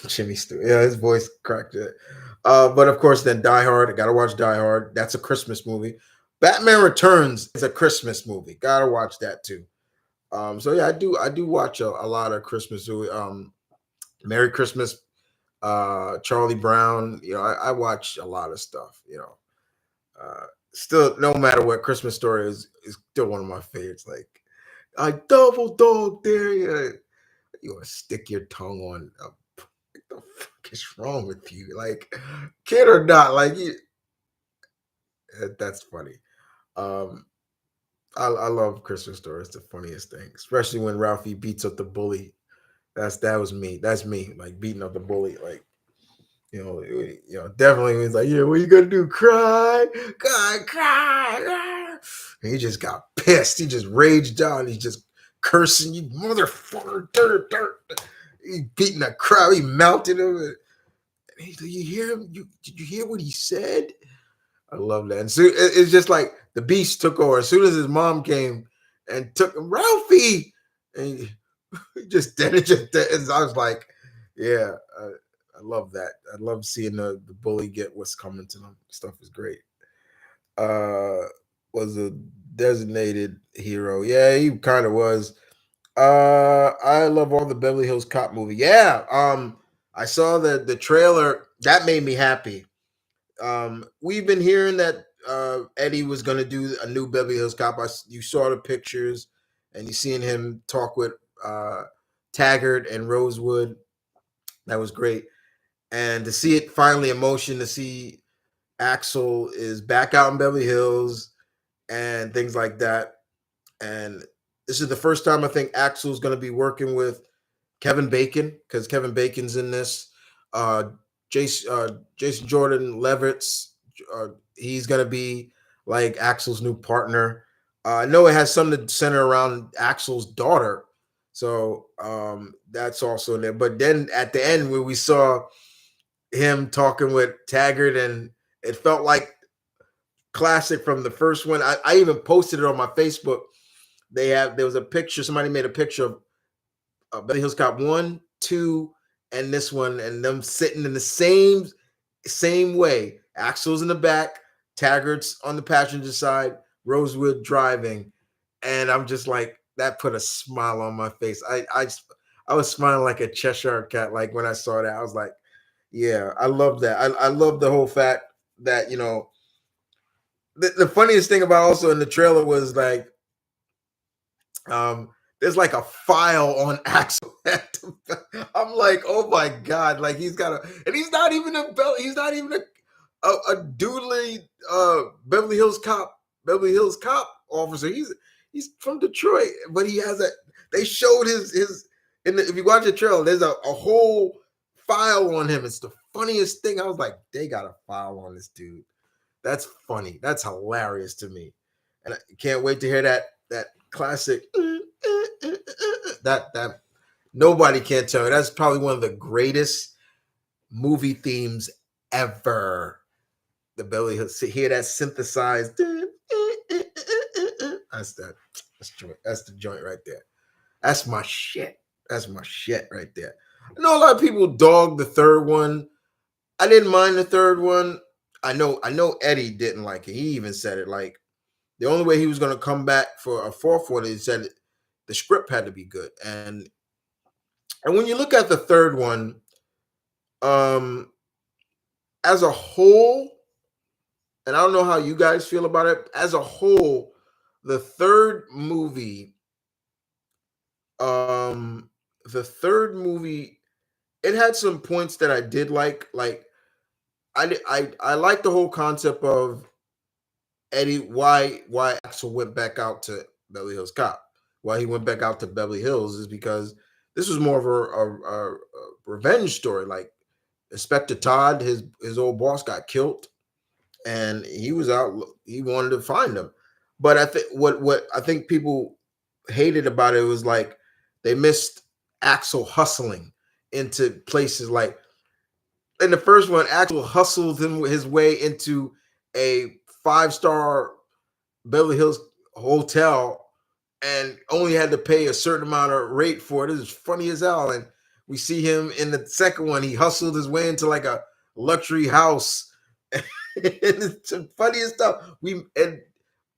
Jimmy Stewart. Yeah, his voice cracked it. But of course, then Die Hard. I gotta watch Die Hard. That's a Christmas movie. Batman Returns is a Christmas movie. Gotta watch that too. So yeah, I do watch a lot of Christmas movie. Merry Christmas, Charlie Brown. I watch a lot of stuff. Still, no matter what, Christmas Story is still one of my favorites. Like, I double dog dare you. You want to stick your tongue on. What the fuck is wrong with you? Like, kid or not, like that's funny. Um, I love Christmas Story. It's the funniest thing, especially when Ralphie beats up the bully. That was me. That's me, like beating up the bully. Like, definitely he's like, yeah, what you gonna do? Cry, cry, cry. Ah. And he just got pissed. He just raged out. He's just cursing, you motherfucker, dirt. He beating the crowd. He melted him. And he's like, you hear him? Did you hear what he said? I love that. And so it's just like the beast took over. As soon as his mom came and took him, Ralphie, and he just did it. And I was like, yeah. I love that. I love seeing the bully get what's coming to them. Stuff is great. Uh was a designated hero. Yeah, he kind of was. I love all the Beverly Hills Cop movie. Yeah. I saw the trailer. That made me happy. We've been hearing that Eddie was gonna do a new Beverly Hills Cop. You saw the pictures and you seen him talk with Taggart and Rosewood. That was great. And to see it finally in motion, to see Axel is back out in Beverly Hills and things like that. And this is the first time I think Axel's going to be working with Kevin Bacon, because Kevin Bacon's in this. Jason Jordan Levitt's, he's going to be like Axel's new partner. I know it has something to center around Axel's daughter. So that's also in there. But then at the end, where we saw him talking with Taggart, and it felt like classic from the first one. I even posted it on my Facebook. There was a picture. Somebody made a picture of Beverly Hills Cop 1, 2, and this one, and them sitting in the same way. Axel's in the back, Taggart's on the passenger side, Rosewood driving, and I'm just like, that put a smile on my face. I was smiling like a Cheshire cat. Like when I saw that, I was like, yeah, I love that. I love the whole fact that the funniest thing about also in the trailer was like there's like a file on Axel. I'm like, oh my god, like he's got a, and he's not even he's not even a doodly Beverly Hills cop officer. He's from Detroit, but he has a. They showed his if you watch the trailer, there's a whole file on him. It's the funniest thing. I was like, they got a file on this dude. That's funny. That's hilarious to me, and I can't wait to hear that classic. That nobody can tell me. That's probably one of the greatest movie themes ever. The belly hear that synthesized. That's that. That's the joint right there. That's my shit. That's my shit right there. I know a lot of people dog the third one. I didn't mind the third one. I know Eddie didn't like it. He even said it like the only way he was going to come back for a fourth one, he said the script had to be good. And when you look at the third one, um, as a whole, and I don't know how you guys feel about it, as a whole, the third movie, um, the third movie, it had some points that I did like. Like I like the whole concept of Eddie, why Axel went back out to Beverly Hills Cop. Why he went back out to Beverly Hills is because this was more of a revenge story. Like Inspector Todd, his old boss got killed, and he was out. He wanted to find him, but I think what I think people hated about it was like they missed Axel hustling into places like in the first one. Axel hustled his way into a 5-star Beverly Hills hotel and only had to pay a certain amount of rate for it. It was funny as hell. And we see him in the second one. He hustled his way into like a luxury house. And it's the funniest stuff. And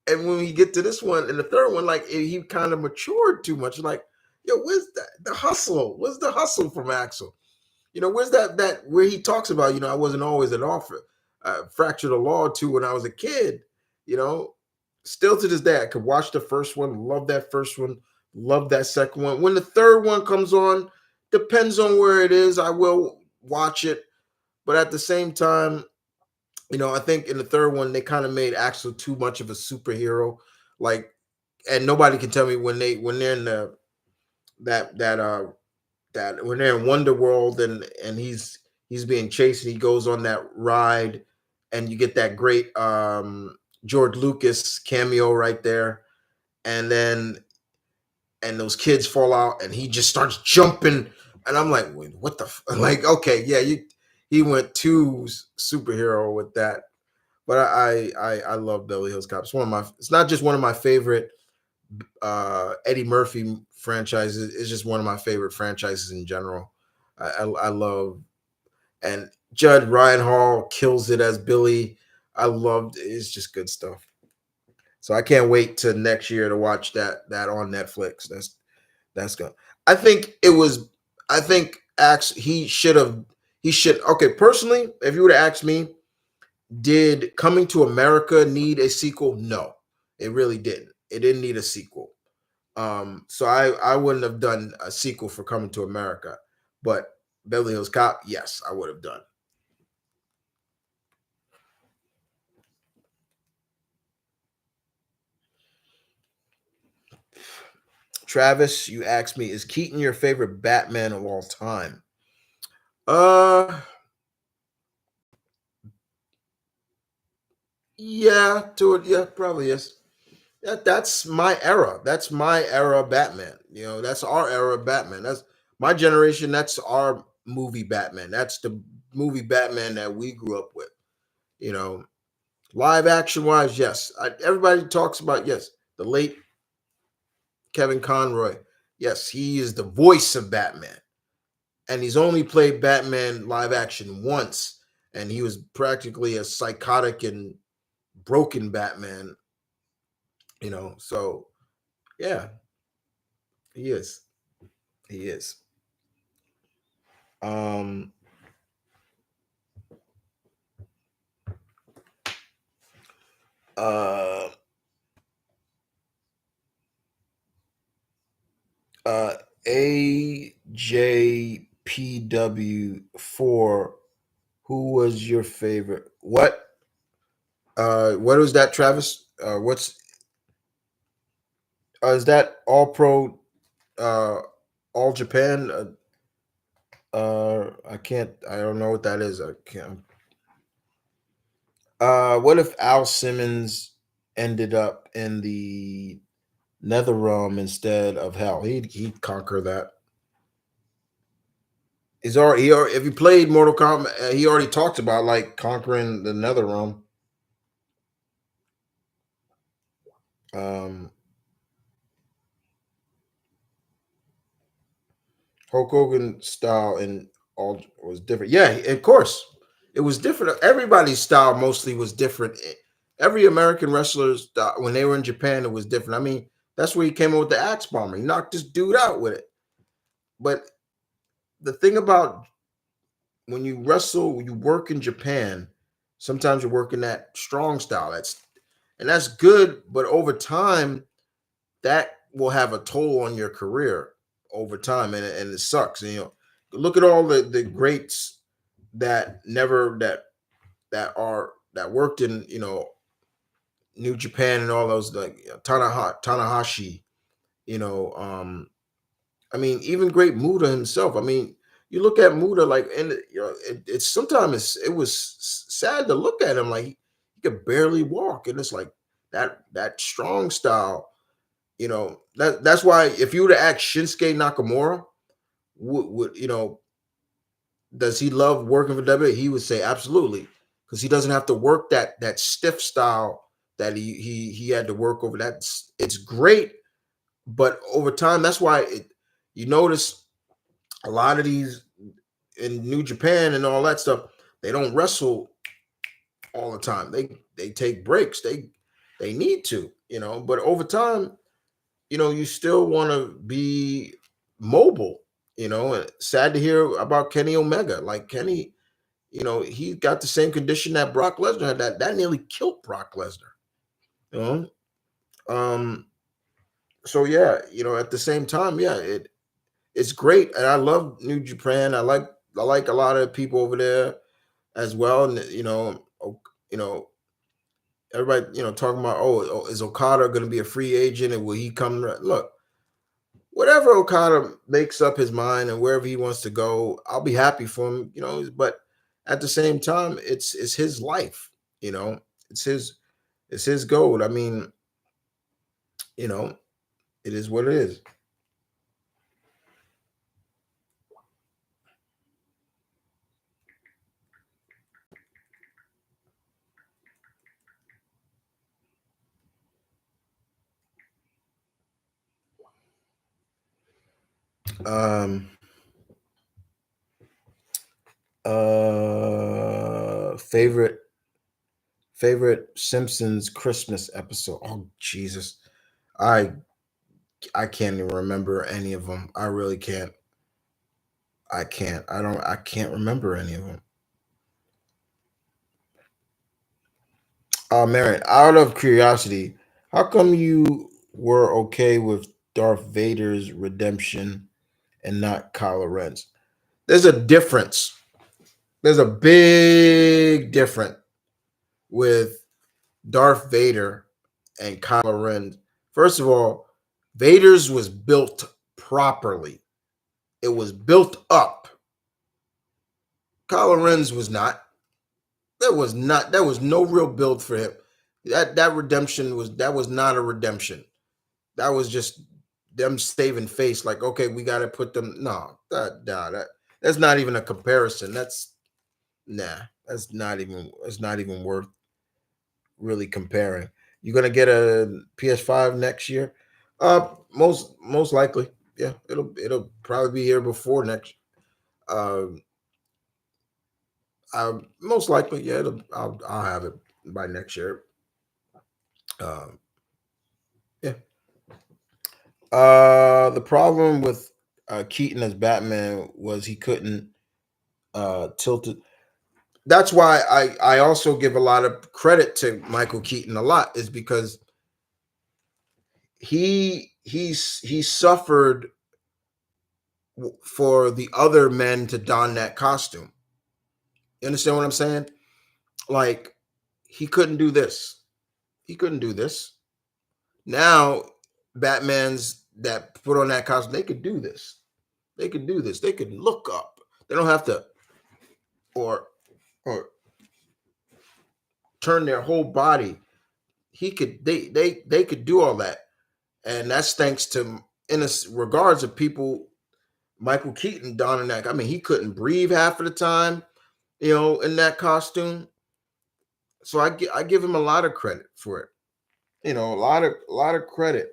when we get to this one and the third one, like he kind of matured too much. Like, yo, where's the hustle? Where's the hustle from Axel? Where's that where he talks about, I wasn't always an author. Fractured the law too when I was a kid. You know, still to this day, I could watch the first one, love that first one, love that second one. When the third one comes on, depends on where it is, I will watch it. But at the same time, I think in the third one they kind of made Axel too much of a superhero. Like, and nobody can tell me when they're in that when they're in Wonder World and he's being chased and he goes on that ride and you get that great George Lucas cameo right there, and then and those kids fall out and he just starts jumping and I'm like, wait, what the like, okay, yeah, he went too superhero with that. But I love Beverly Hills Cop. It's not just one of my favorite Eddie Murphy franchises. It's just one of my favorite franchises in general. I love, and Judd Reinhall kills it as Billy. I loved it's just good stuff. So I can't wait to next year to watch that on Netflix. That's good. I think it was. I think he should. Okay, personally, if you would have asked me, did Coming to America need a sequel? No, it really didn't. It didn't need a sequel. So I wouldn't have done a sequel for Coming to America, but Beverly Hills Cop, yes, I would have done. Travis, you asked me, is Keaton your favorite Batman of all time? Uh, yeah, to it, yeah, probably is. That's my era. That's my era Batman. That's our era Batman. That's my generation. That's our movie Batman. That's the movie Batman that we grew up with. You know, Live action wise, yes. Everybody talks about, yes, the late Kevin Conroy. Yes, he is the voice of Batman. And he's only played Batman live action once. And he was practically a psychotic and broken Batman. So yeah, he is. He is. Um, uh, WW4. Who was your favorite? What was that, Travis? What's is that All Pro? Uh, All Japan? I can't. I don't know what that is. I can't. What if Al Simmons ended up in the Nether Realm instead of Hell? He'd conquer that. If he played Mortal Kombat, he already talked about like conquering the Nether Realm. Um, Hulk Hogan style and all was different. Yeah, of course, it was different. Everybody's style mostly was different. Every American wrestler's style, when they were in Japan, it was different. I mean, that's where he came up with the axe bomber. He knocked this dude out with it. But the thing about when you wrestle, when you work in Japan, sometimes you're working that strong style. That's good, but over time, that will have a toll on your career over time, and it sucks. And, look at all the greats that never that worked in New Japan and all those like Tanahashi. You know, I mean, even great Muda himself. I mean, you look at Muda like, and it's sometimes it was sad to look at him like he could barely walk, and it's like that strong style. That's why if you were to ask Shinsuke Nakamura, would does he love working for WWE? He would say absolutely, because he doesn't have to work that stiff style that he had to work over. It's great, but over time, that's why you notice a lot of these in New Japan and all that stuff, they don't wrestle all the time. They take breaks. They need to, but over time, you still want to be mobile. And sad to hear about Kenny Omega. Like Kenny, he got the same condition that Brock Lesnar had. That nearly killed Brock Lesnar. You know, um. So yeah, at the same time, yeah, it's great, and I love New Japan. I like a lot of people over there as well, and you know, everybody, talking about, is Okada going to be a free agent, and will he come? Look, whatever Okada makes up his mind and wherever he wants to go, I'll be happy for him, But at the same time, it's his life, it's his goal. I mean, you know, it is what it is. Um, favorite Simpsons Christmas episode. Oh Jesus, I I can't even remember any of them. I really can't. I can't. I don't. I can't remember any of them. Marion, out of curiosity, how come you were okay with Darth Vader's redemption and not Kylo Ren's? There's a difference. There's a big difference with Darth Vader and Kylo Ren. First of all, Vader's was built properly. It was built up. Kylo Ren's was not. There was not. There was no real build for him. That redemption was not a redemption. That was just them saving face. Like, okay, we got to put them. No, that's not even a comparison. Nah. That's not even worth really comparing. You're gonna get a PS5 next year. Most likely, yeah. It'll probably be here before next. Um, Most likely, yeah. I'll have it by next year. Um, yeah. The problem with Keaton as Batman was he couldn't tilt it. That's why I also give a lot of credit to Michael Keaton a lot, is because he suffered for the other men to don that costume. You understand what I'm saying? Like, he couldn't do this. He couldn't do this. Now, Batman's that put on that costume, they could do this. They could do this. They could look up. They don't have to or or turn their whole body. He could they could do all that. And that's thanks to, in a regards of people, Michael Keaton donning that. I mean, he couldn't breathe half of the time, in that costume. So I give him a lot of credit for it. A lot of credit.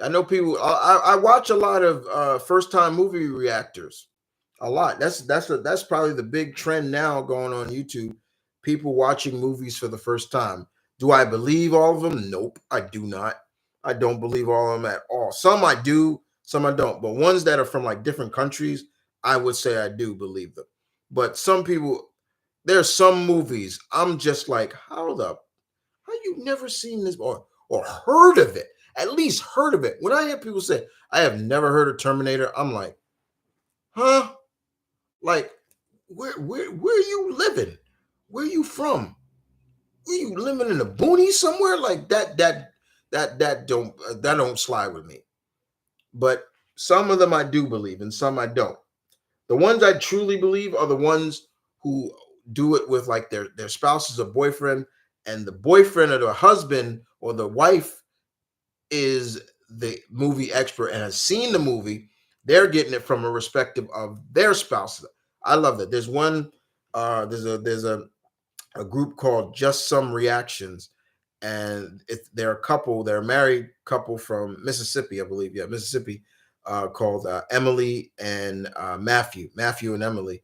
I know people. I watch a lot of first time movie reactors. A lot. That's probably the big trend now going on YouTube. People watching movies for the first time. Do I believe all of them? Nope, I do not. I don't believe all of them at all. Some I do, some I don't. But ones that are from like different countries, I would say I do believe them. But some people, there's some movies I'm just like, how you never seen this or heard of it? At least heard of it. When I hear people say, I have never heard of Terminator, I'm like, huh? Like, where are you living? Where are you from? Were you living in the boonies somewhere? Like that don't slide with me. But some of them I do believe, and some I don't. The ones I truly believe are the ones who do it with like their spouse is a boyfriend, and the boyfriend or the husband or the wife is the movie expert and has seen the movie. They're getting it from a perspective of their spouse. I love that. There's one. There's a group called Just Some Reactions, and they're a couple. They're a married couple from Mississippi, I believe. Yeah, Mississippi, called Emily and Matthew. Matthew and Emily,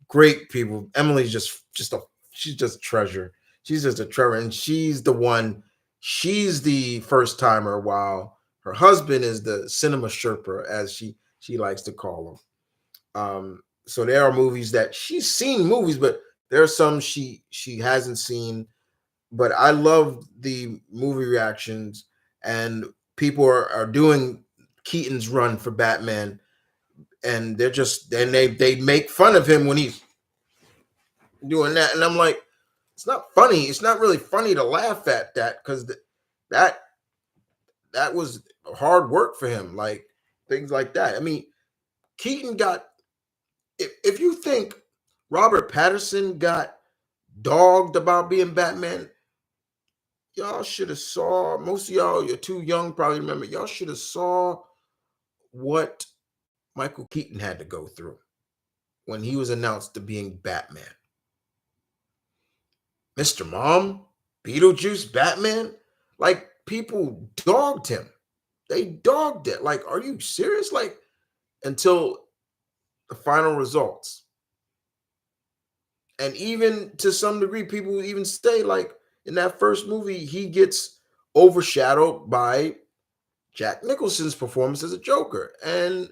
great people. Emily's just a she's just a treasure. She's just a treasure, and she's the one. She's the first timer, while her husband is the cinema sherpa, as she likes to call him. So there are movies that she's seen movies, but there are some she hasn't seen. But I love the movie reactions, and people are doing Keaton's run for Batman, and they make fun of him when he's doing that, and I'm like, it's not funny. It's not really funny to laugh at that, because that that was hard work for him, like things like that. I mean, Keaton got, if you think Robert Patterson got dogged about being Batman, y'all should have saw, most of y'all, you're too young probably remember, y'all should have saw what Michael Keaton had to go through when he was announced to being Batman. Mr. Mom, Beetlejuice, Batman, like people dogged him. They dogged it. Like, are you serious? Like, until the final results. And even to some degree, people even say, like, in that first movie, he gets overshadowed by Jack Nicholson's performance as a Joker. And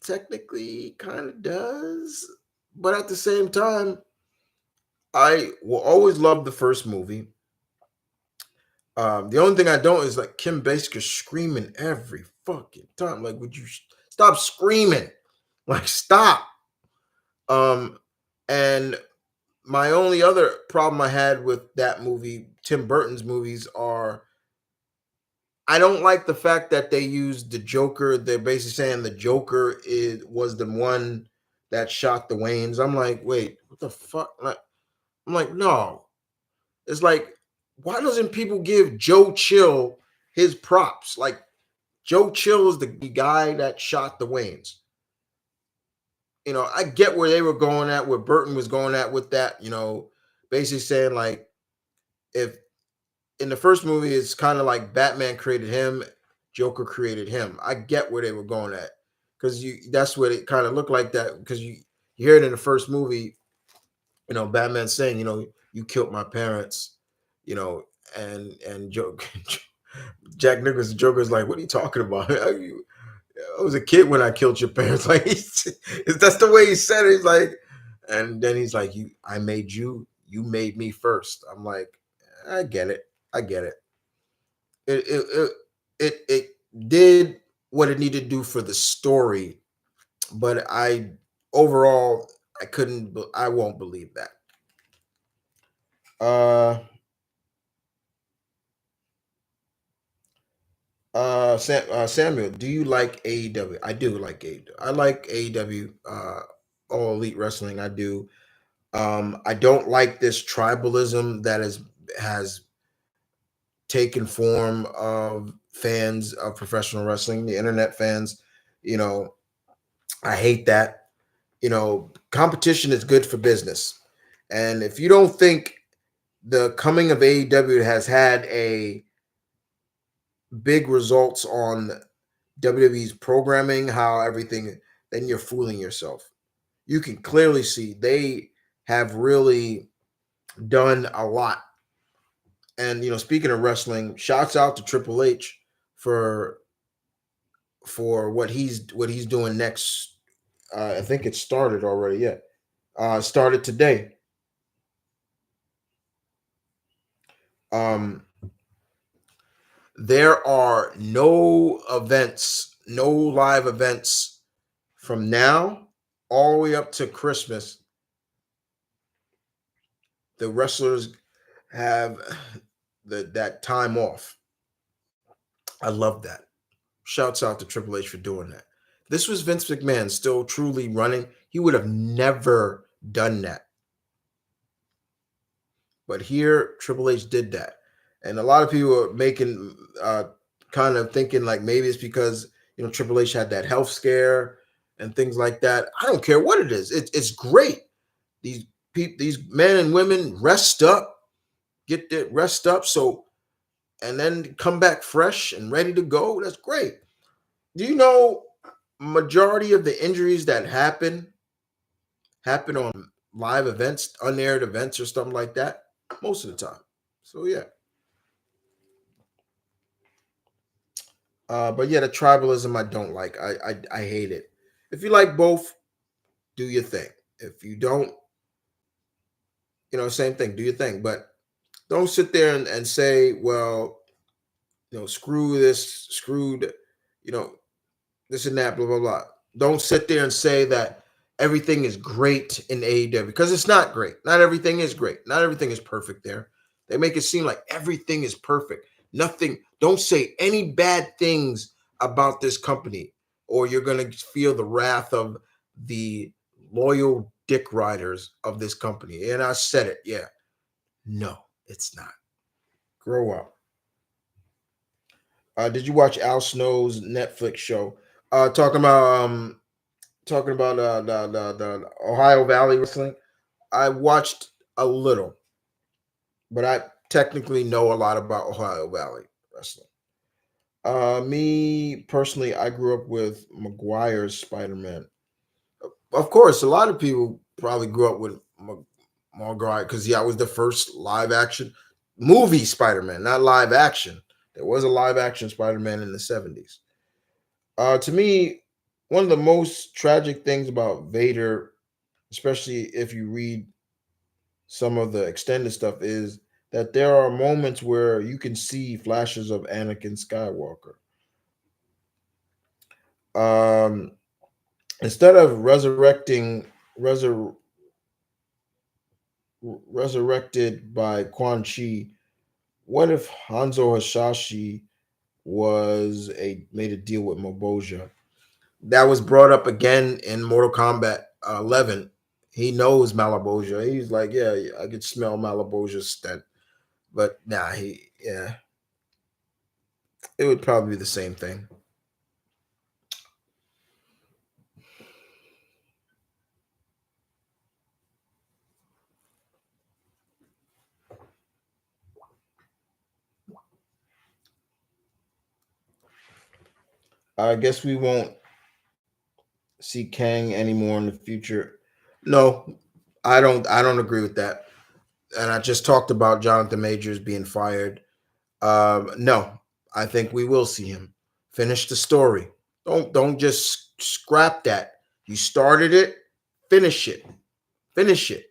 technically, kind of does. But at the same time, I will always love the first movie. The only thing I don't is like Kim Basinger screaming every fucking time. Like, would you stop screaming? Like, stop. And my only other problem I had with that movie, Tim Burton's movies, are I don't like the fact that they used the Joker. They're basically saying the Joker was the one that shot the Waynes. I'm like, wait, what the fuck? I'm like, no. It's like, why doesn't people give Joe Chill his props? Like, Joe Chill is the guy that shot the Waynes. I get where they were going at, where Burton was going at with that, basically saying, like, if in the first movie, it's kind of like Batman created him, Joker created him. I get where they were going at, because that's what it kind of looked like, that because you hear it in the first movie, Batman saying, you killed my parents, and Jack Nicholson, Joker's like, what are you talking about? I was a kid when I killed your parents. Like, that's the way he said it. He's like, and then he's like, I made you, you made me first. I'm like, I get it. I get it. It did. what it needed to do for the story, but I overall I couldn't. I won't believe that. Uh, Samuel, do you like AEW? I do like AEW. I like AEW. All Elite Wrestling. I do. I don't like this tribalism that has taken form of fans of professional wrestling, the internet fans. You know, I hate that. Competition is good for business. And if you don't think the coming of AEW has had a big results on WWE's programming, how everything, then you're fooling yourself. You can clearly see they have really done a lot. And speaking of wrestling, shouts out to Triple H for what he's doing next. I think it started already. Yeah, started today. Um, there are no events, no live events from now all the way up to Christmas. The wrestlers have that time off. I love that. Shouts out to Triple H for doing that. This was Vince McMahon still truly running. He would have never done that. But here, Triple H did that. And a lot of people are making, kind of thinking like maybe it's because, Triple H had that health scare and things like that. I don't care what it is. It's great. These these men and women rest up, get their rest up. So, and then come back fresh and ready to go. That's great. Do you know majority of the injuries that happen on live events, unaired events, or something like that? Most of the time. So yeah. But yeah, the tribalism I don't like. I hate it. If you like both, do your thing. If you don't, same thing. Do your thing. But don't sit there and say, well, screw this, screwed, you know, this and that, blah blah blah. Don't sit there and say that everything is great in AEW because it's not great. Not everything is great. Not everything is perfect there. They make it seem like everything is perfect. Nothing. Don't say any bad things about this company, or you're gonna feel the wrath of the loyal dick riders of this company. And I said it. Yeah. No, it's not. Grow up. Did you watch Al Snow's Netflix show? Talking about the Ohio Valley Wrestling. I watched a little, but I technically know a lot about Ohio Valley Wrestling. Me personally, I grew up with McGuire's Spider Man. Of course, a lot of people probably grew up with McGuire because yeah, I was the first live action movie Spider Man, not live action. There was a live action Spider Man in the 70s. To me, one of the most tragic things about Vader, especially if you read some of the extended stuff, is that there are moments where you can see flashes of Anakin Skywalker. Um, Instead of resurrected by Quan Chi, what if Hanzo Hasashi was a made a deal with Maboja? That was brought up again in Mortal Kombat 11. He knows Malaboja. He's like, yeah, I could smell Malaboja's stench. But nah, yeah, it would probably be the same thing. I guess we won't see Kang anymore in the future. No, I don't agree with that. And I just talked about Jonathan Majors being fired. No, I think we will see him finish the story. Don't just scrap that. You started it, finish it, finish it.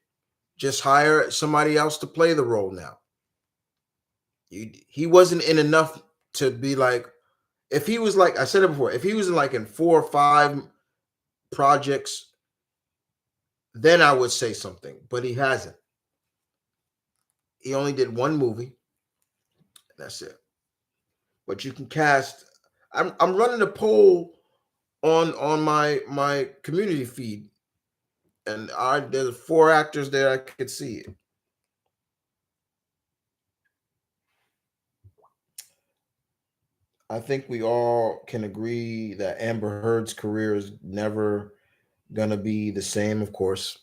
Just hire somebody else to play the role now. He wasn't in enough to be like, If he was like I said it before, if he was in like in 4 or 5 projects, then I would say something. But he hasn't. He only did one movie. That's it. But you can cast. I'm running a poll on my community feed, and there's 4 actors there I could see. I think we all can agree that Amber Heard's career is never gonna be the same, of course,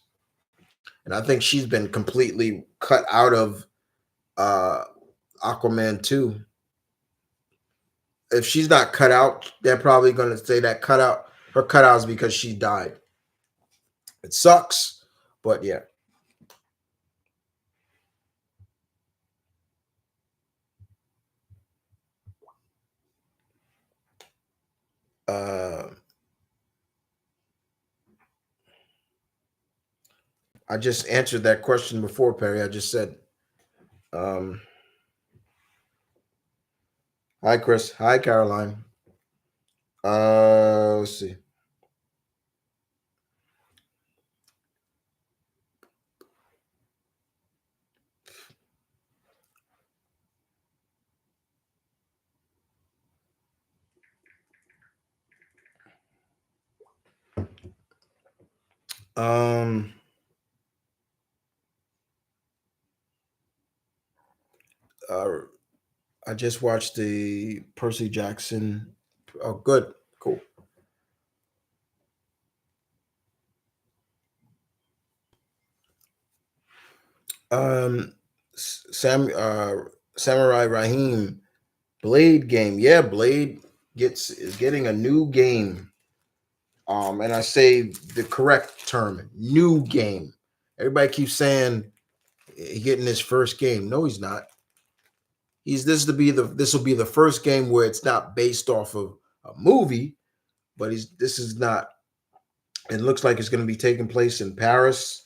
and I think she's been completely cut out of uh, Aquaman 2. If she's not cut out, they're probably gonna say that cutout her cutout is because she died. It sucks, but yeah. Uh, I just answered that question before, Perry. I just said, um, "Hi, Chris. Hi, Caroline." Let's see. Um, uh, I just watched the Percy Jackson. Oh, good, cool. Um, Samurai Rahim Blade game. Yeah, Blade is getting a new game. And I say the correct term, new game. Everybody keeps saying he getting his first game. No, he's not. This will be the first game where it's not based off of a movie, but he's this is not. It looks like it's going to be taking place in Paris,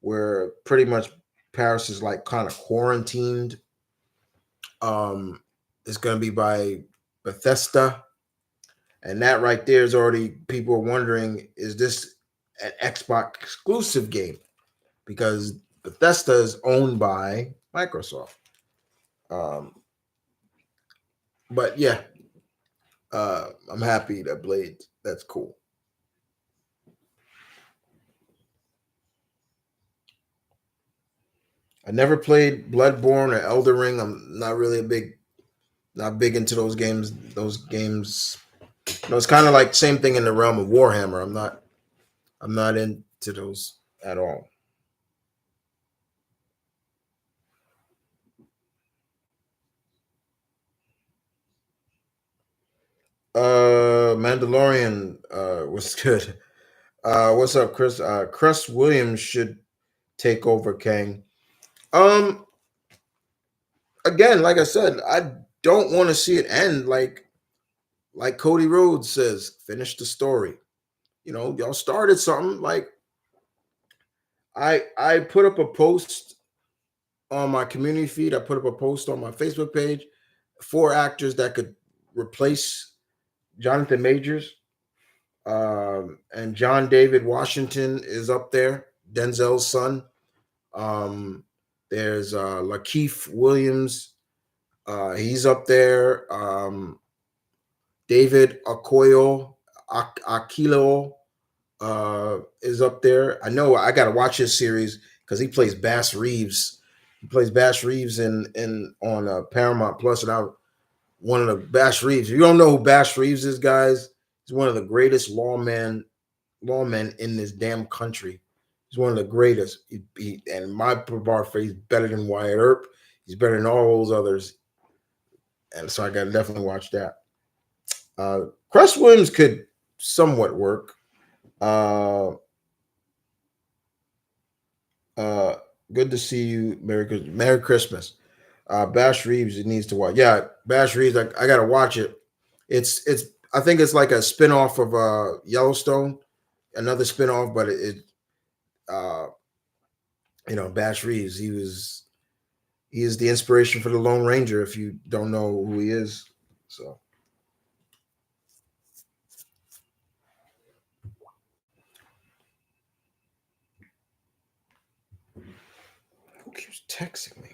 where pretty much Paris is like kind of quarantined. Um, it's going to be by Bethesda, and that right there is already people are wondering: is this an Xbox exclusive game? Because Bethesda is owned by Microsoft. Um, but yeah, I'm happy that Blade. That's cool. I never played Bloodborne or Elder Ring. I'm not really not big into those games. Those games, it's kind of like same thing in the realm of Warhammer. I'm not into those at all. Mandalorian was good. What's up, Chris? Chris Williams should take over Kang. Um, Again, like I said, I don't want to see it end like Cody Rhodes says, finish the story. Y'all started something. Like I put up a post on my community feed. I put up a post on my Facebook page. 4 actors that could replace Jonathan Majors. And John David Washington is up there, Denzel's son. Um, there's Lakeith Williams. He's up there. David Okoyo Akilo is up there. I know I got to watch his series because he plays Bass Reeves. He plays Bass Reeves in on Paramount Plus, and I one of the Bass Reeves. If you don't know who Bass Reeves is, guys, he's one of the greatest lawmen in this damn country. He's one of the greatest. And my bar for he's better than Wyatt Earp. He's better than all those others. And so I got to definitely watch that. Cress Williams could somewhat work. Uh, uh, Good to see you. Merry Christmas. Bash Reeves it needs to watch. Yeah, Bash Reeves. I got to watch it. It's. I think it's like a spinoff of Yellowstone, another spinoff, but uh, Bash Reeves. He is the inspiration for the Lone Ranger. If you don't know who he is, so Who keeps texting me?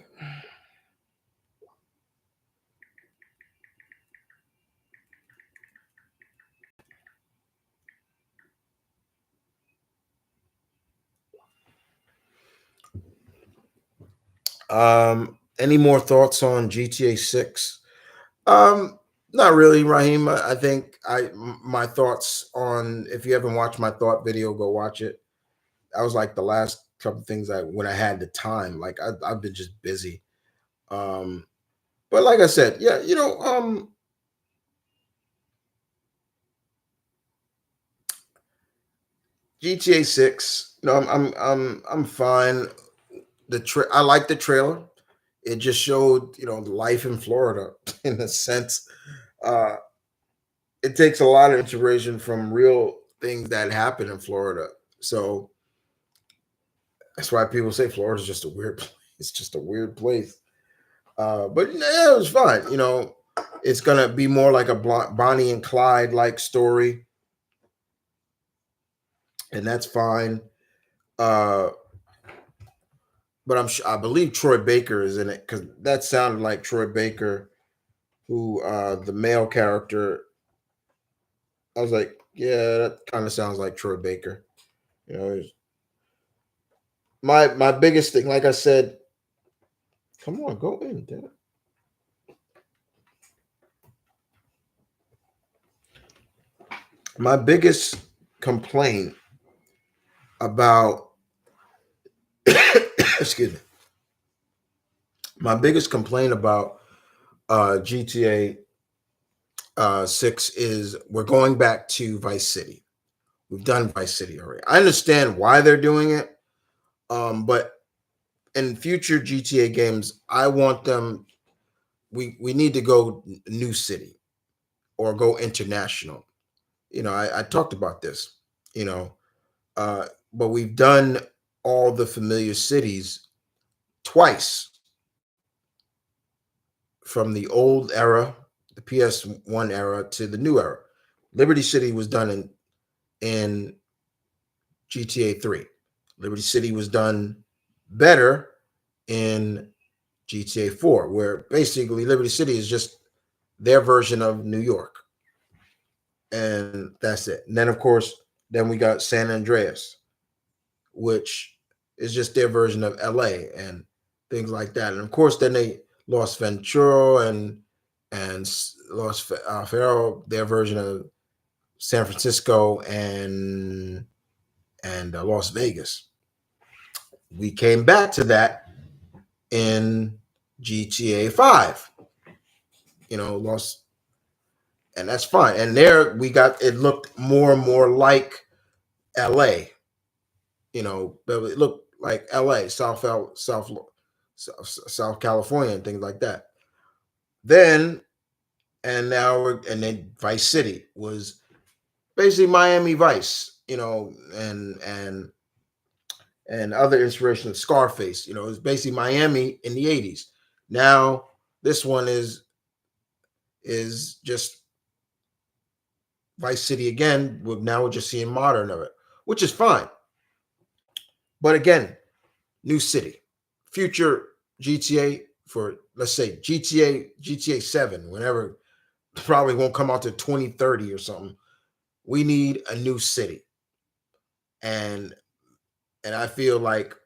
Any more thoughts on GTA 6? Um, Not really, Raheem. I think my thoughts on, if you haven't watched my thought video, go watch it. That was like the last couple things I when I had the time. Like I've been just busy. Um, but like I said, yeah, GTA 6. I'm fine. I like the trailer. It just showed, life in Florida in a sense. Uh, it takes a lot of inspiration from real things that happen in Florida. So that's why people say Florida's just a weird place. It's just a weird place. But yeah, it was fine. It's gonna be more like a Bonnie and Clyde like story, and that's fine. Uh, but I believe Troy Baker is in it because that sounded like Troy Baker, who the male character. I was like, yeah, that kind of sounds like Troy Baker. It's- my biggest thing, like I said, come on, go in, Dad. My biggest complaint about excuse me, my biggest complaint about GTA 6 is we're going back to Vice City. We've done Vice City already. I understand why they're doing it, but in future GTA games, I want them. We need to go new city or go international. I talked about this. You know, but we've done all the familiar cities twice, from the old era, the PS1 era, to the new era. Liberty City was done in GTA 3. Liberty City was done better in GTA 4, where basically Liberty City is just their version of New York. And that's it. And then, of course, then we got San Andreas, which is just their version of LA and things like that. And of course, then they lost Ventura and lost Faro, their version of San Francisco and Las Vegas. We came back to that in GTA 5. Lost, and that's fine. And there we got it looked more and more like LA. But it looked like LA, South California, and things like that. Then and then Vice City was basically Miami Vice, and other inspiration of Scarface. It was basically Miami in the 80s. Now this one is just Vice City again. Now we're just seeing modern of it, which is fine. But again, new city, future GTA for, let's say, GTA 7, whenever, probably won't come out to 2030 or something. We need a new city. And I feel like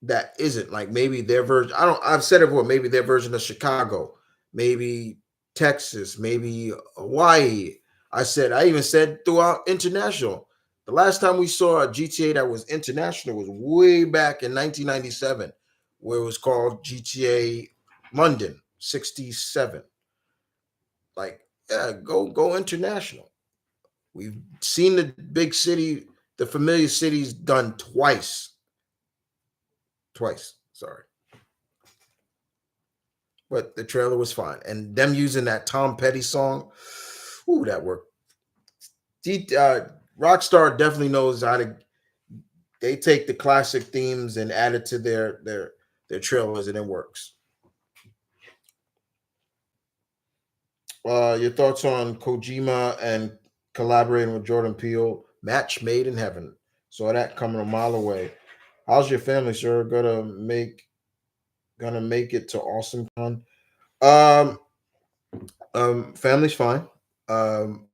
that isn't like maybe their version. I've said it before, maybe their version of Chicago, maybe Texas, maybe Hawaii. I even said throughout international. The last time we saw a GTA that was international was way back in 1997, where it was called GTA London 67. Like, yeah, go international. We've seen the big city, the familiar cities done twice. Twice, sorry. But the trailer was fine. And them using that Tom Petty song, ooh, that worked. Rockstar definitely knows how to. They take the classic themes and add it to their trailers, and it works. Your thoughts on Kojima and collaborating with Jordan Peele? Match made in heaven. Saw that coming a mile away. How's your family, sir? Gonna make it to Awesome Con? Um, family's fine. Um,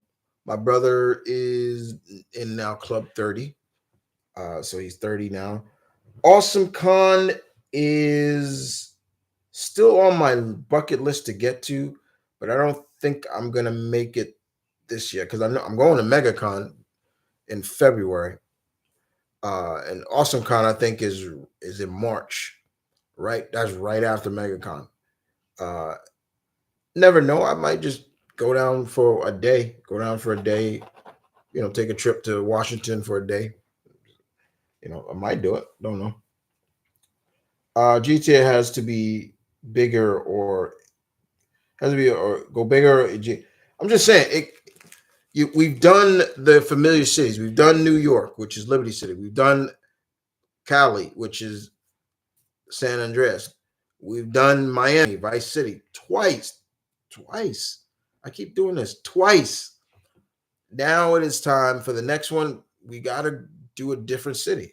my brother is in now Club 30. So he's 30 now. Awesome Con is still on my bucket list to get to, but I don't think I'm gonna make it this year because I'm going to MegaCon in February. And Awesome Con I think is in March, right? That's right after MegaCon. Uh, Never know. I might just go down for a day. Go down for a day. Take a trip to Washington for a day. I might do it. Don't know. GTA has to be bigger or has to be or go bigger. I'm just saying it. We've done the familiar cities. We've done New York, which is Liberty City. We've done Cali, which is San Andreas. We've done Miami, Vice City, twice. Twice. I keep doing this twice. Now it is time for the next one. We got to do a different city.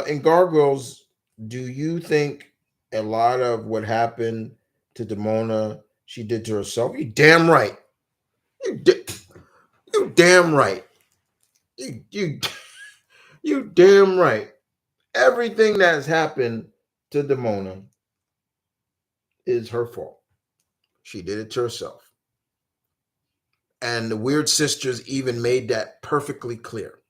In Gargoyles, do you think a lot of what happened to Demona she did to herself? You damn right. You, you damn right. You you damn right. Everything that has happened to Demona is her fault. She did it to herself. And the Weird Sisters even made that perfectly clear.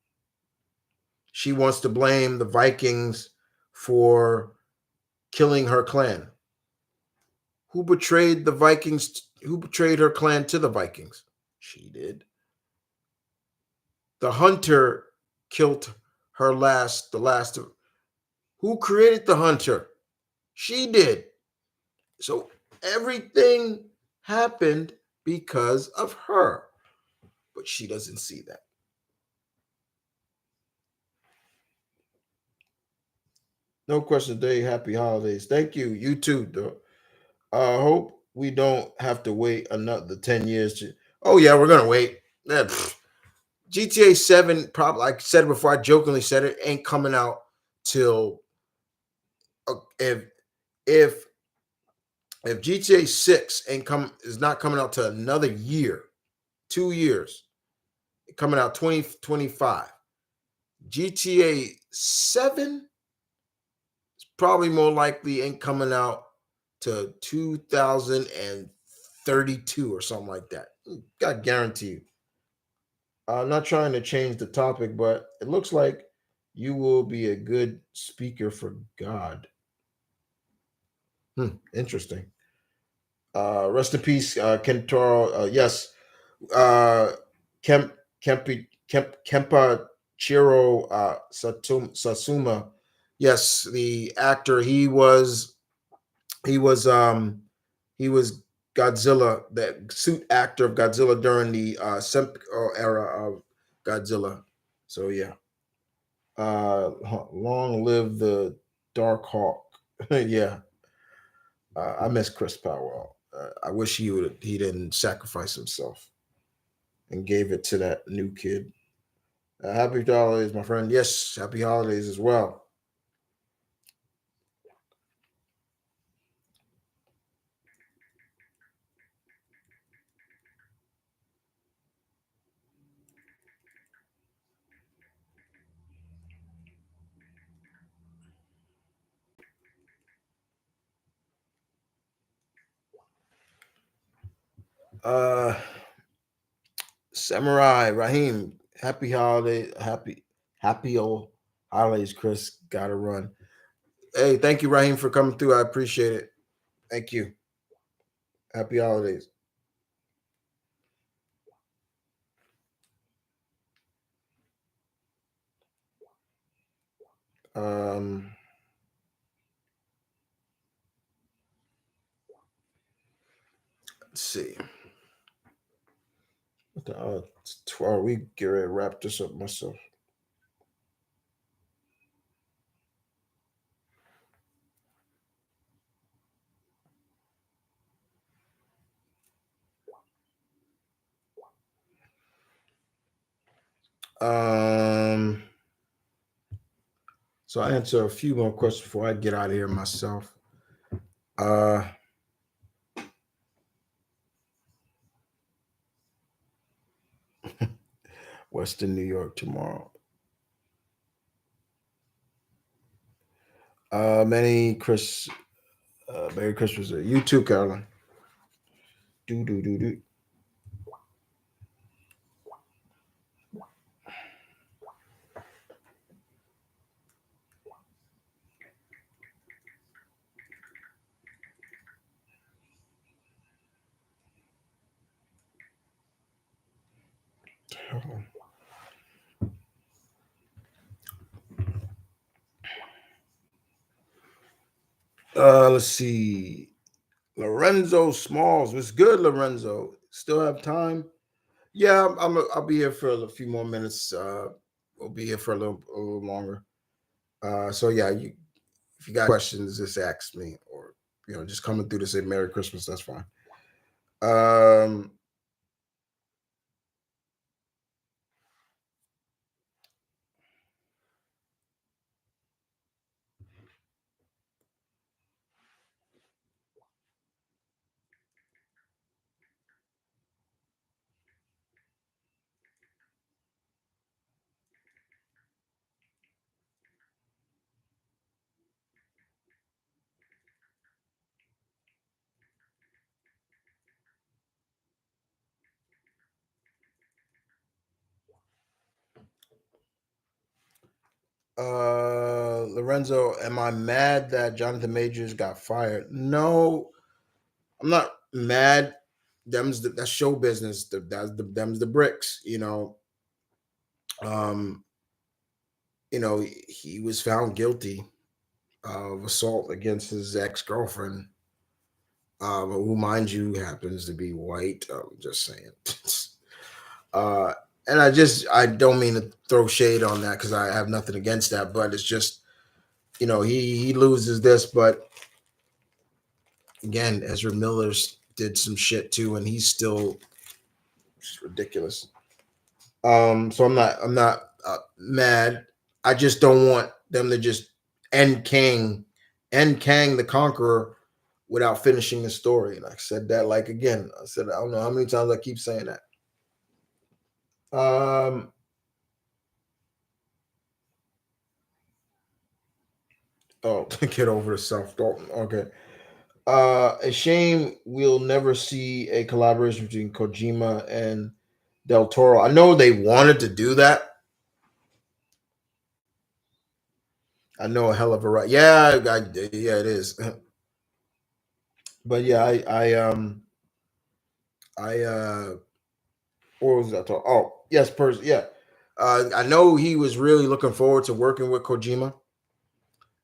She wants to blame the Vikings for killing her clan. Who betrayed the Vikings? Who betrayed her clan to the Vikings? She did. The hunter killed the last of. Who created the hunter? She did. So everything happened because of her. But she doesn't see that. No question today. Happy holidays. Thank you. You too, though. I hope we don't have to wait another 10 years to. Oh, yeah, we're going to wait. GTA 7, probably, like I said before, I jokingly said it, ain't coming out till. If if if GTA 6 is not coming out to another year, 2 years, coming out 2025. GTA 7 is probably more likely ain't coming out to 2032 or something like that. Got guarantee you. I'm not trying to change the topic, but it looks like you will be a good speaker for God. Interesting. Rest in peace, Kentaro. Yes, uh, Kemp, Kempa Chiro Sasuma. Yes, the actor. He was Godzilla, that suit actor of Godzilla during the era of Godzilla. So yeah, long live the Dark Hawk. Yeah, I miss Chris Powell. I wish he didn't sacrifice himself and gave it to that new kid. Happy holidays, my friend. Yes, happy holidays as well. Uh, Samurai Rahim, happy holiday, happy old holidays, Chris. Gotta run. Hey, thank you, Rahim, for coming through. I appreciate it. Thank you. Happy holidays. Um, let's see. What the, 12 we get ready to wrap this up myself. So I answer a few more questions before I get out of here myself. Uh, Western New York tomorrow. Many Chris, Merry Christmas. You too, Carolyn. Do do do do. Let's see. Lorenzo Smalls. What's good, Lorenzo? Still have time? Yeah, I'll be here for a few more minutes. We'll be here for a little longer. So yeah, if you got questions, just ask me, or just coming through to say Merry Christmas. That's fine. Um, Lorenzo, am I mad that Jonathan Majors got fired? No, I'm not mad. That's show business. Them's the bricks. Um, he was found guilty of assault against his ex girlfriend, who, mind you, happens to be white. I'm just saying. uh, and I don't mean to throw shade on that because I have nothing against that, but it's just he loses this, but again, Ezra Miller's did some shit too, and he's still just ridiculous. So I'm not mad. I just don't want them to just end Kang the Conqueror without finishing the story. And I said that like again. I said I don't know how many times I keep saying that. Um, oh, get over the self Dalton. Okay. A shame we'll never see a collaboration between Kojima and Del Toro. I know they wanted to do that. I know a hell of a right. Yeah, yeah, it is. But yeah, I what was that talk? Oh, yes, person. Yeah, I know he was really looking forward to working with Kojima,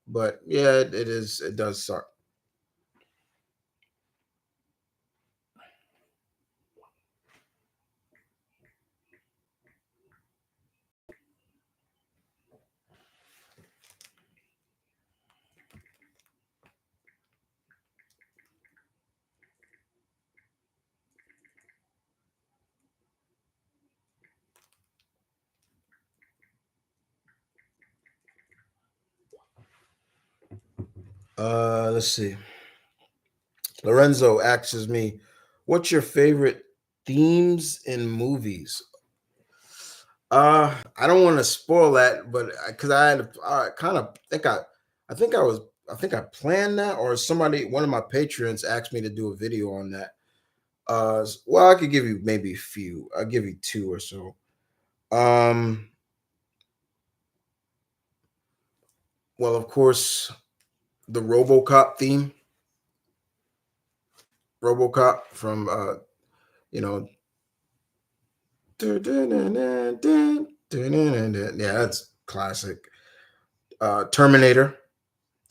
but yeah, it is. It does suck. Let's see. Lorenzo asks me, "What's your favorite themes in movies?" I don't want to spoil that, but because I kind of I think I was, I think I planned that, or one of my patrons asked me to do a video on that. Well, I could give you maybe a few. I'll give you two or so. Um, well, of course, the RoboCop theme, RoboCop from you know, yeah, that's classic. Terminator.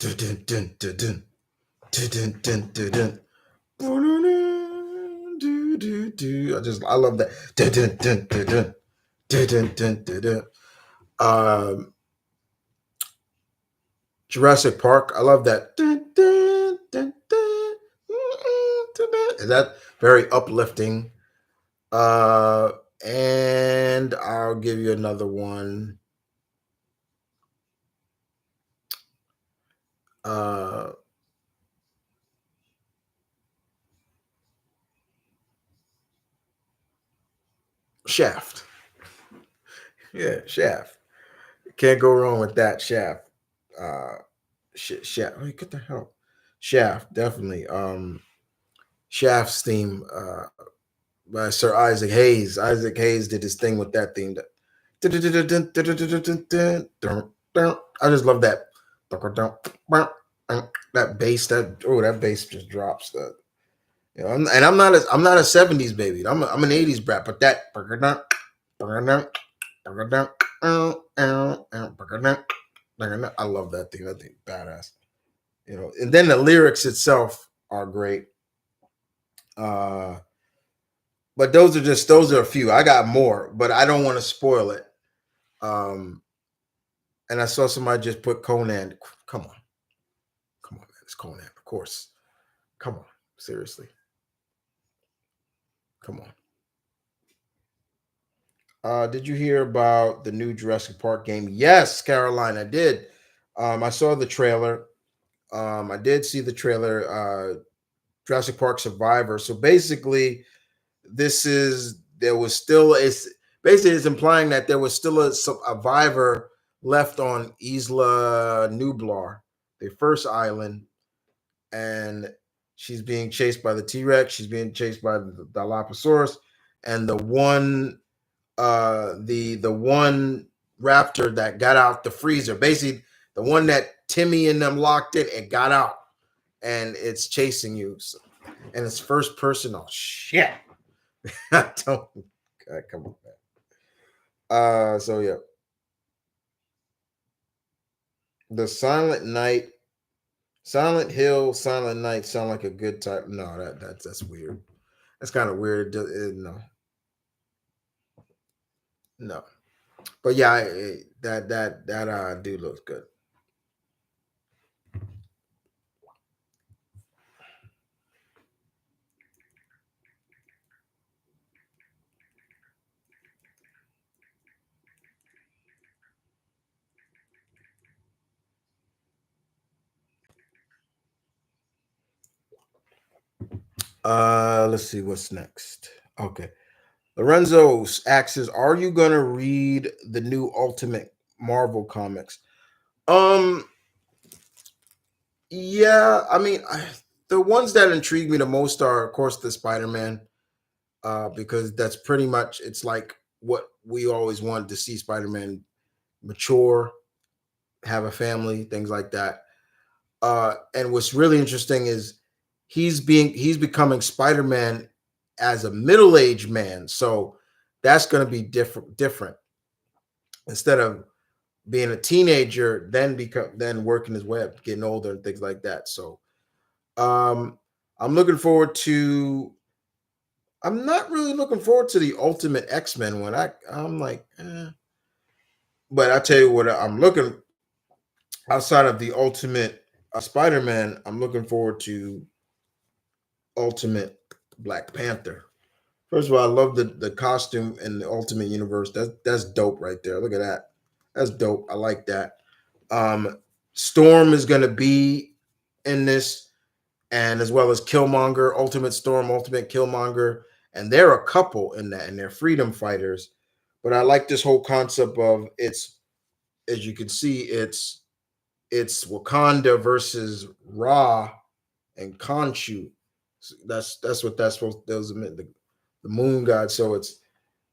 I love that. Um, Jurassic Park. I love that. Is that very uplifting? Uh, and I'll give you another one. Uh, Shaft. Yeah, Shaft. Can't go wrong with that. Shaft. Uh, Shaft. Wait, get the hell. Shaft, definitely. Shaft's theme by Sir Isaac Hayes. Isaac Hayes did his thing with that theme. I just love that. That bass. That bass just drops. And I'm not a '70s baby. I'm an '80s brat. But that I love that thing. That thing badass. And then the lyrics itself are great. Uh, but those are a few. I got more, but I don't want to spoil it. Um, and I saw somebody just put Conan. Come on, man, it's Conan, of course. Come on, seriously, come on. Did you hear about the new Jurassic Park game? Yes, Caroline, I did. I saw the trailer. I did see the trailer. Jurassic Park Survivor. So basically, this is there was still it's basically it's implying that there was still a survivor left on Isla Nublar, the first island, and she's being chased by the T Rex. She's being chased by the Dilophosaurus, and the one raptor that got out the freezer, basically the one that Timmy and them locked in, it got out and it's chasing you. So, and it's first person. Oh shit! Don't God, come on, man. So yeah, the Silent Night, Silent Hill, Silent Night sound like a good type. No, that's weird. That's kind of weird. No, no. But yeah, that dude looks good. Let's see what's next. Okay. Lorenzo asks, "Are you gonna read the new Ultimate Marvel comics?" Um, yeah. I mean, the ones that intrigue me the most are, of course, the Spider-Man, because that's pretty much it's like what we always wanted to see Spider-Man mature, have a family, things like that. And what's really interesting is he's becoming Spider-Man as a middle-aged man, so that's going to be different instead of being a teenager, then working his way up, getting older and things like that. So I'm looking forward to. I'm not really looking forward to the Ultimate X-Men one. I'm like, but I tell you what, I'm looking outside of the Ultimate Spider-Man. I'm looking forward to Ultimate Black Panther. First of all, I love the costume in the Ultimate Universe. That's dope right there. Look at that. That's dope. I like that. Storm is going to be in this, and as well as Killmonger, Ultimate Storm, Ultimate Killmonger, and they're a couple in that, and they're freedom fighters. But I like this whole concept of it's, as you can see, it's Wakanda versus Ra and Khonshu. So that's what that's supposed. Those the moon god. So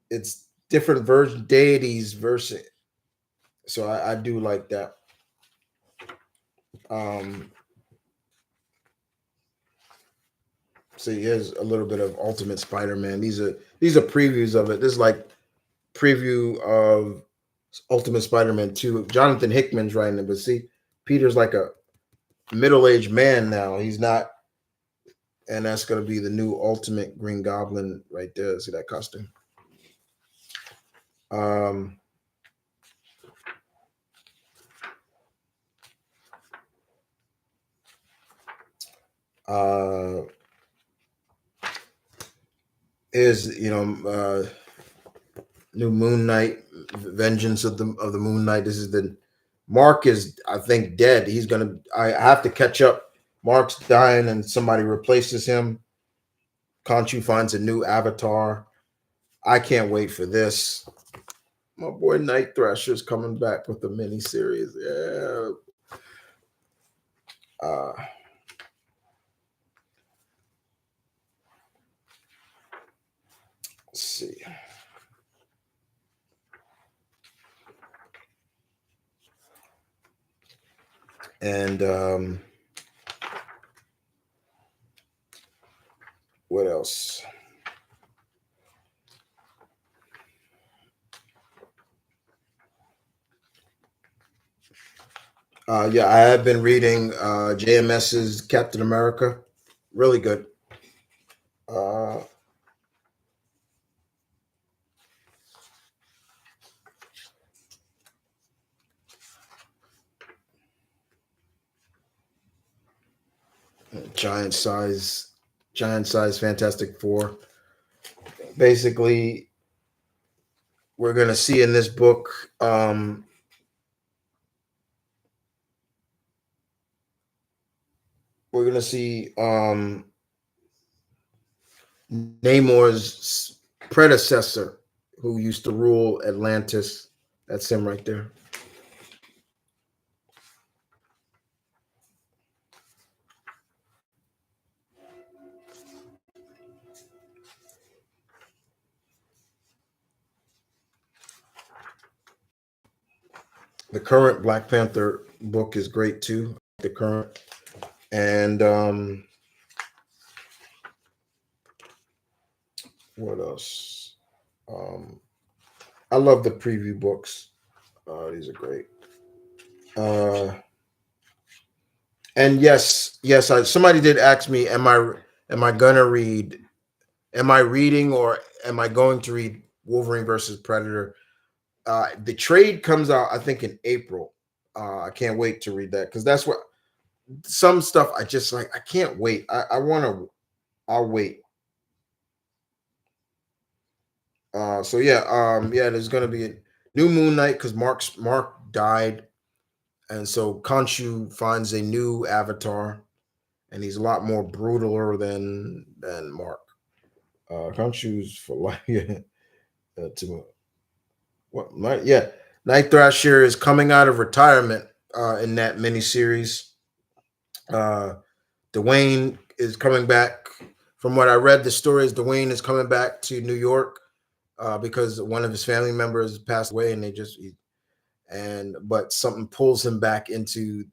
it's different version deities versus. So I do like that. Um, so here's a little bit of Ultimate Spider-Man. These are previews of it. This is like preview of Ultimate Spider-Man 2. Jonathan Hickman's writing it, but see, Peter's like a middle-aged man now. He's not, and that's gonna be the new Ultimate Green Goblin right there. See that costume? Um, uh, is new Moon Knight, Vengeance of the Moon Knight. This is the Mark is, I think, dead. He's gonna. I have to catch up. Mark's dying, and somebody replaces him. Khonshu finds a new avatar. I can't wait for this. My boy Night Thrasher's coming back with the miniseries. Yeah. Uh, let's see. And what else? Yeah, I have been reading JMS's Captain America. Really good. Uh, giant size, giant size Fantastic Four. Basically, we're gonna see in this book. We're gonna see Namor's predecessor, who used to rule Atlantis. That's him right there. The current Black Panther book is great too. The current and what else? Um, I love the preview books. These are great. Uh, and yes, somebody did ask me, am I gonna read? Am I reading or am I going to read Wolverine versus Predator? The trade comes out, I think, in April. I can't wait to read that because that's what some stuff I just like. I can't wait. I want to. I'll wait. So yeah, yeah. There's gonna be a new Moon Knight because Mark died, and so Khonshu finds a new avatar, and he's a lot more brutaler than Mark. Khonshu's for life. Yeah, to what? Yeah, Night Thrasher is coming out of retirement in that miniseries. Uh, Dwayne is coming back. From what I read, the story is Dwayne is coming back to New York because one of his family members passed away, and but something pulls him back into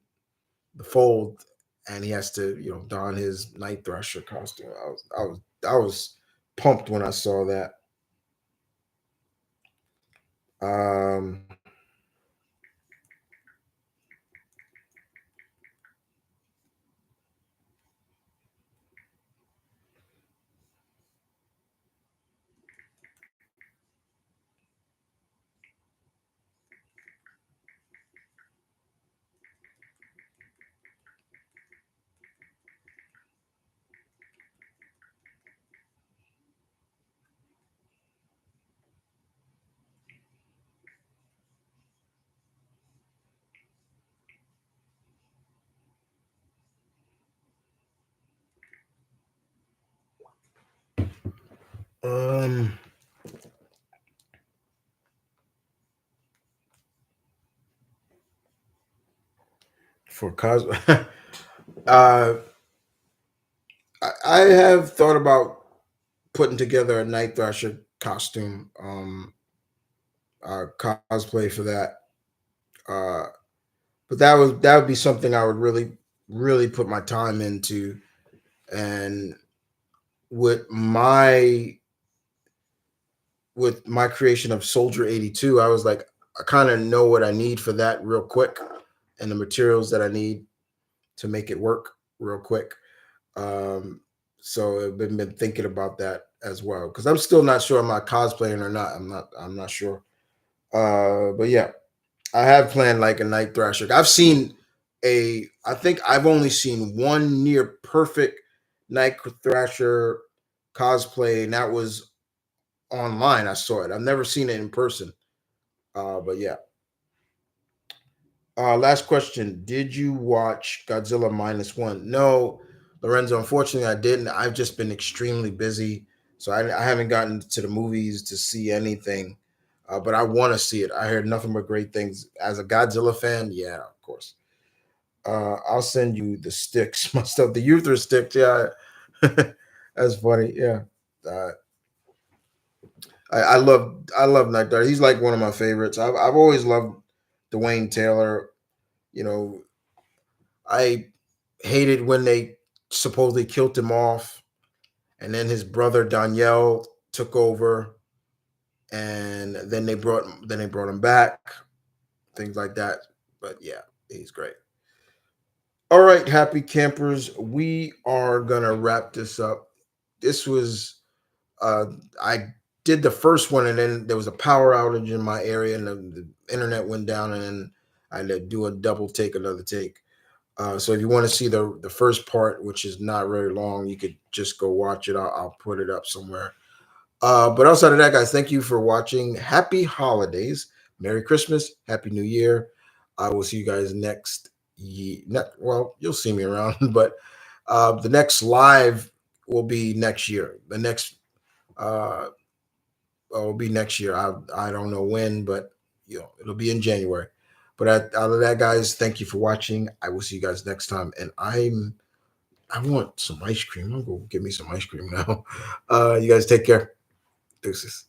the fold, and he has to don his Night Thrasher costume. I was pumped when I saw that. Um, um, for cos, uh, I have thought about putting together a Night Thrasher costume, cosplay for that. Uh, but that would be something I would really put my time into, and with my with my creation of Soldier 82, I was like, I kind of know what I need for that real quick, and the materials that I need to make it work real quick. Um, so I've been thinking about that as well because I'm still not sure am I cosplaying or not. I'm not sure. But yeah, I have planned like a Night Thrasher. I think I've only seen one near perfect Night Thrasher cosplay, and that was online. I saw it. I've never seen it in person. But yeah, Last question. Did you watch Godzilla minus one? No, Lorenzo. Unfortunately, I didn't. I've just been extremely busy, so I haven't gotten to the movies to see anything. But I want to see it. I heard nothing but great things. As a Godzilla fan, yeah, of course. I'll send you the sticks, my stuff, the Uther sticks. Yeah, that's funny. Yeah, uh, I love Night Dark. He's like one of my favorites. I've always loved Dwayne Taylor. You know, I hated when they supposedly killed him off, and then his brother Danielle took over, and then they brought him back, things like that. But yeah, he's great. All right, happy campers, we are gonna wrap this up. This was uh I did the first one, and then there was a power outage in my area, and the internet went down, and then I had to do a double take, another take. So if you want to see the first part, which is not very long, you could just go watch it. I'll put it up somewhere. But outside of that, guys, thank you for watching. Happy holidays, Merry Christmas, Happy New Year. I will see you guys next. Well, you'll see me around, but the next live will be next year. The next uh, will be next year. I don't know when, but it'll be in January. But out of that, guys, thank you for watching. I will see you guys next time. And I want some ice cream. I'll go get me some ice cream now. You guys take care. Deuces.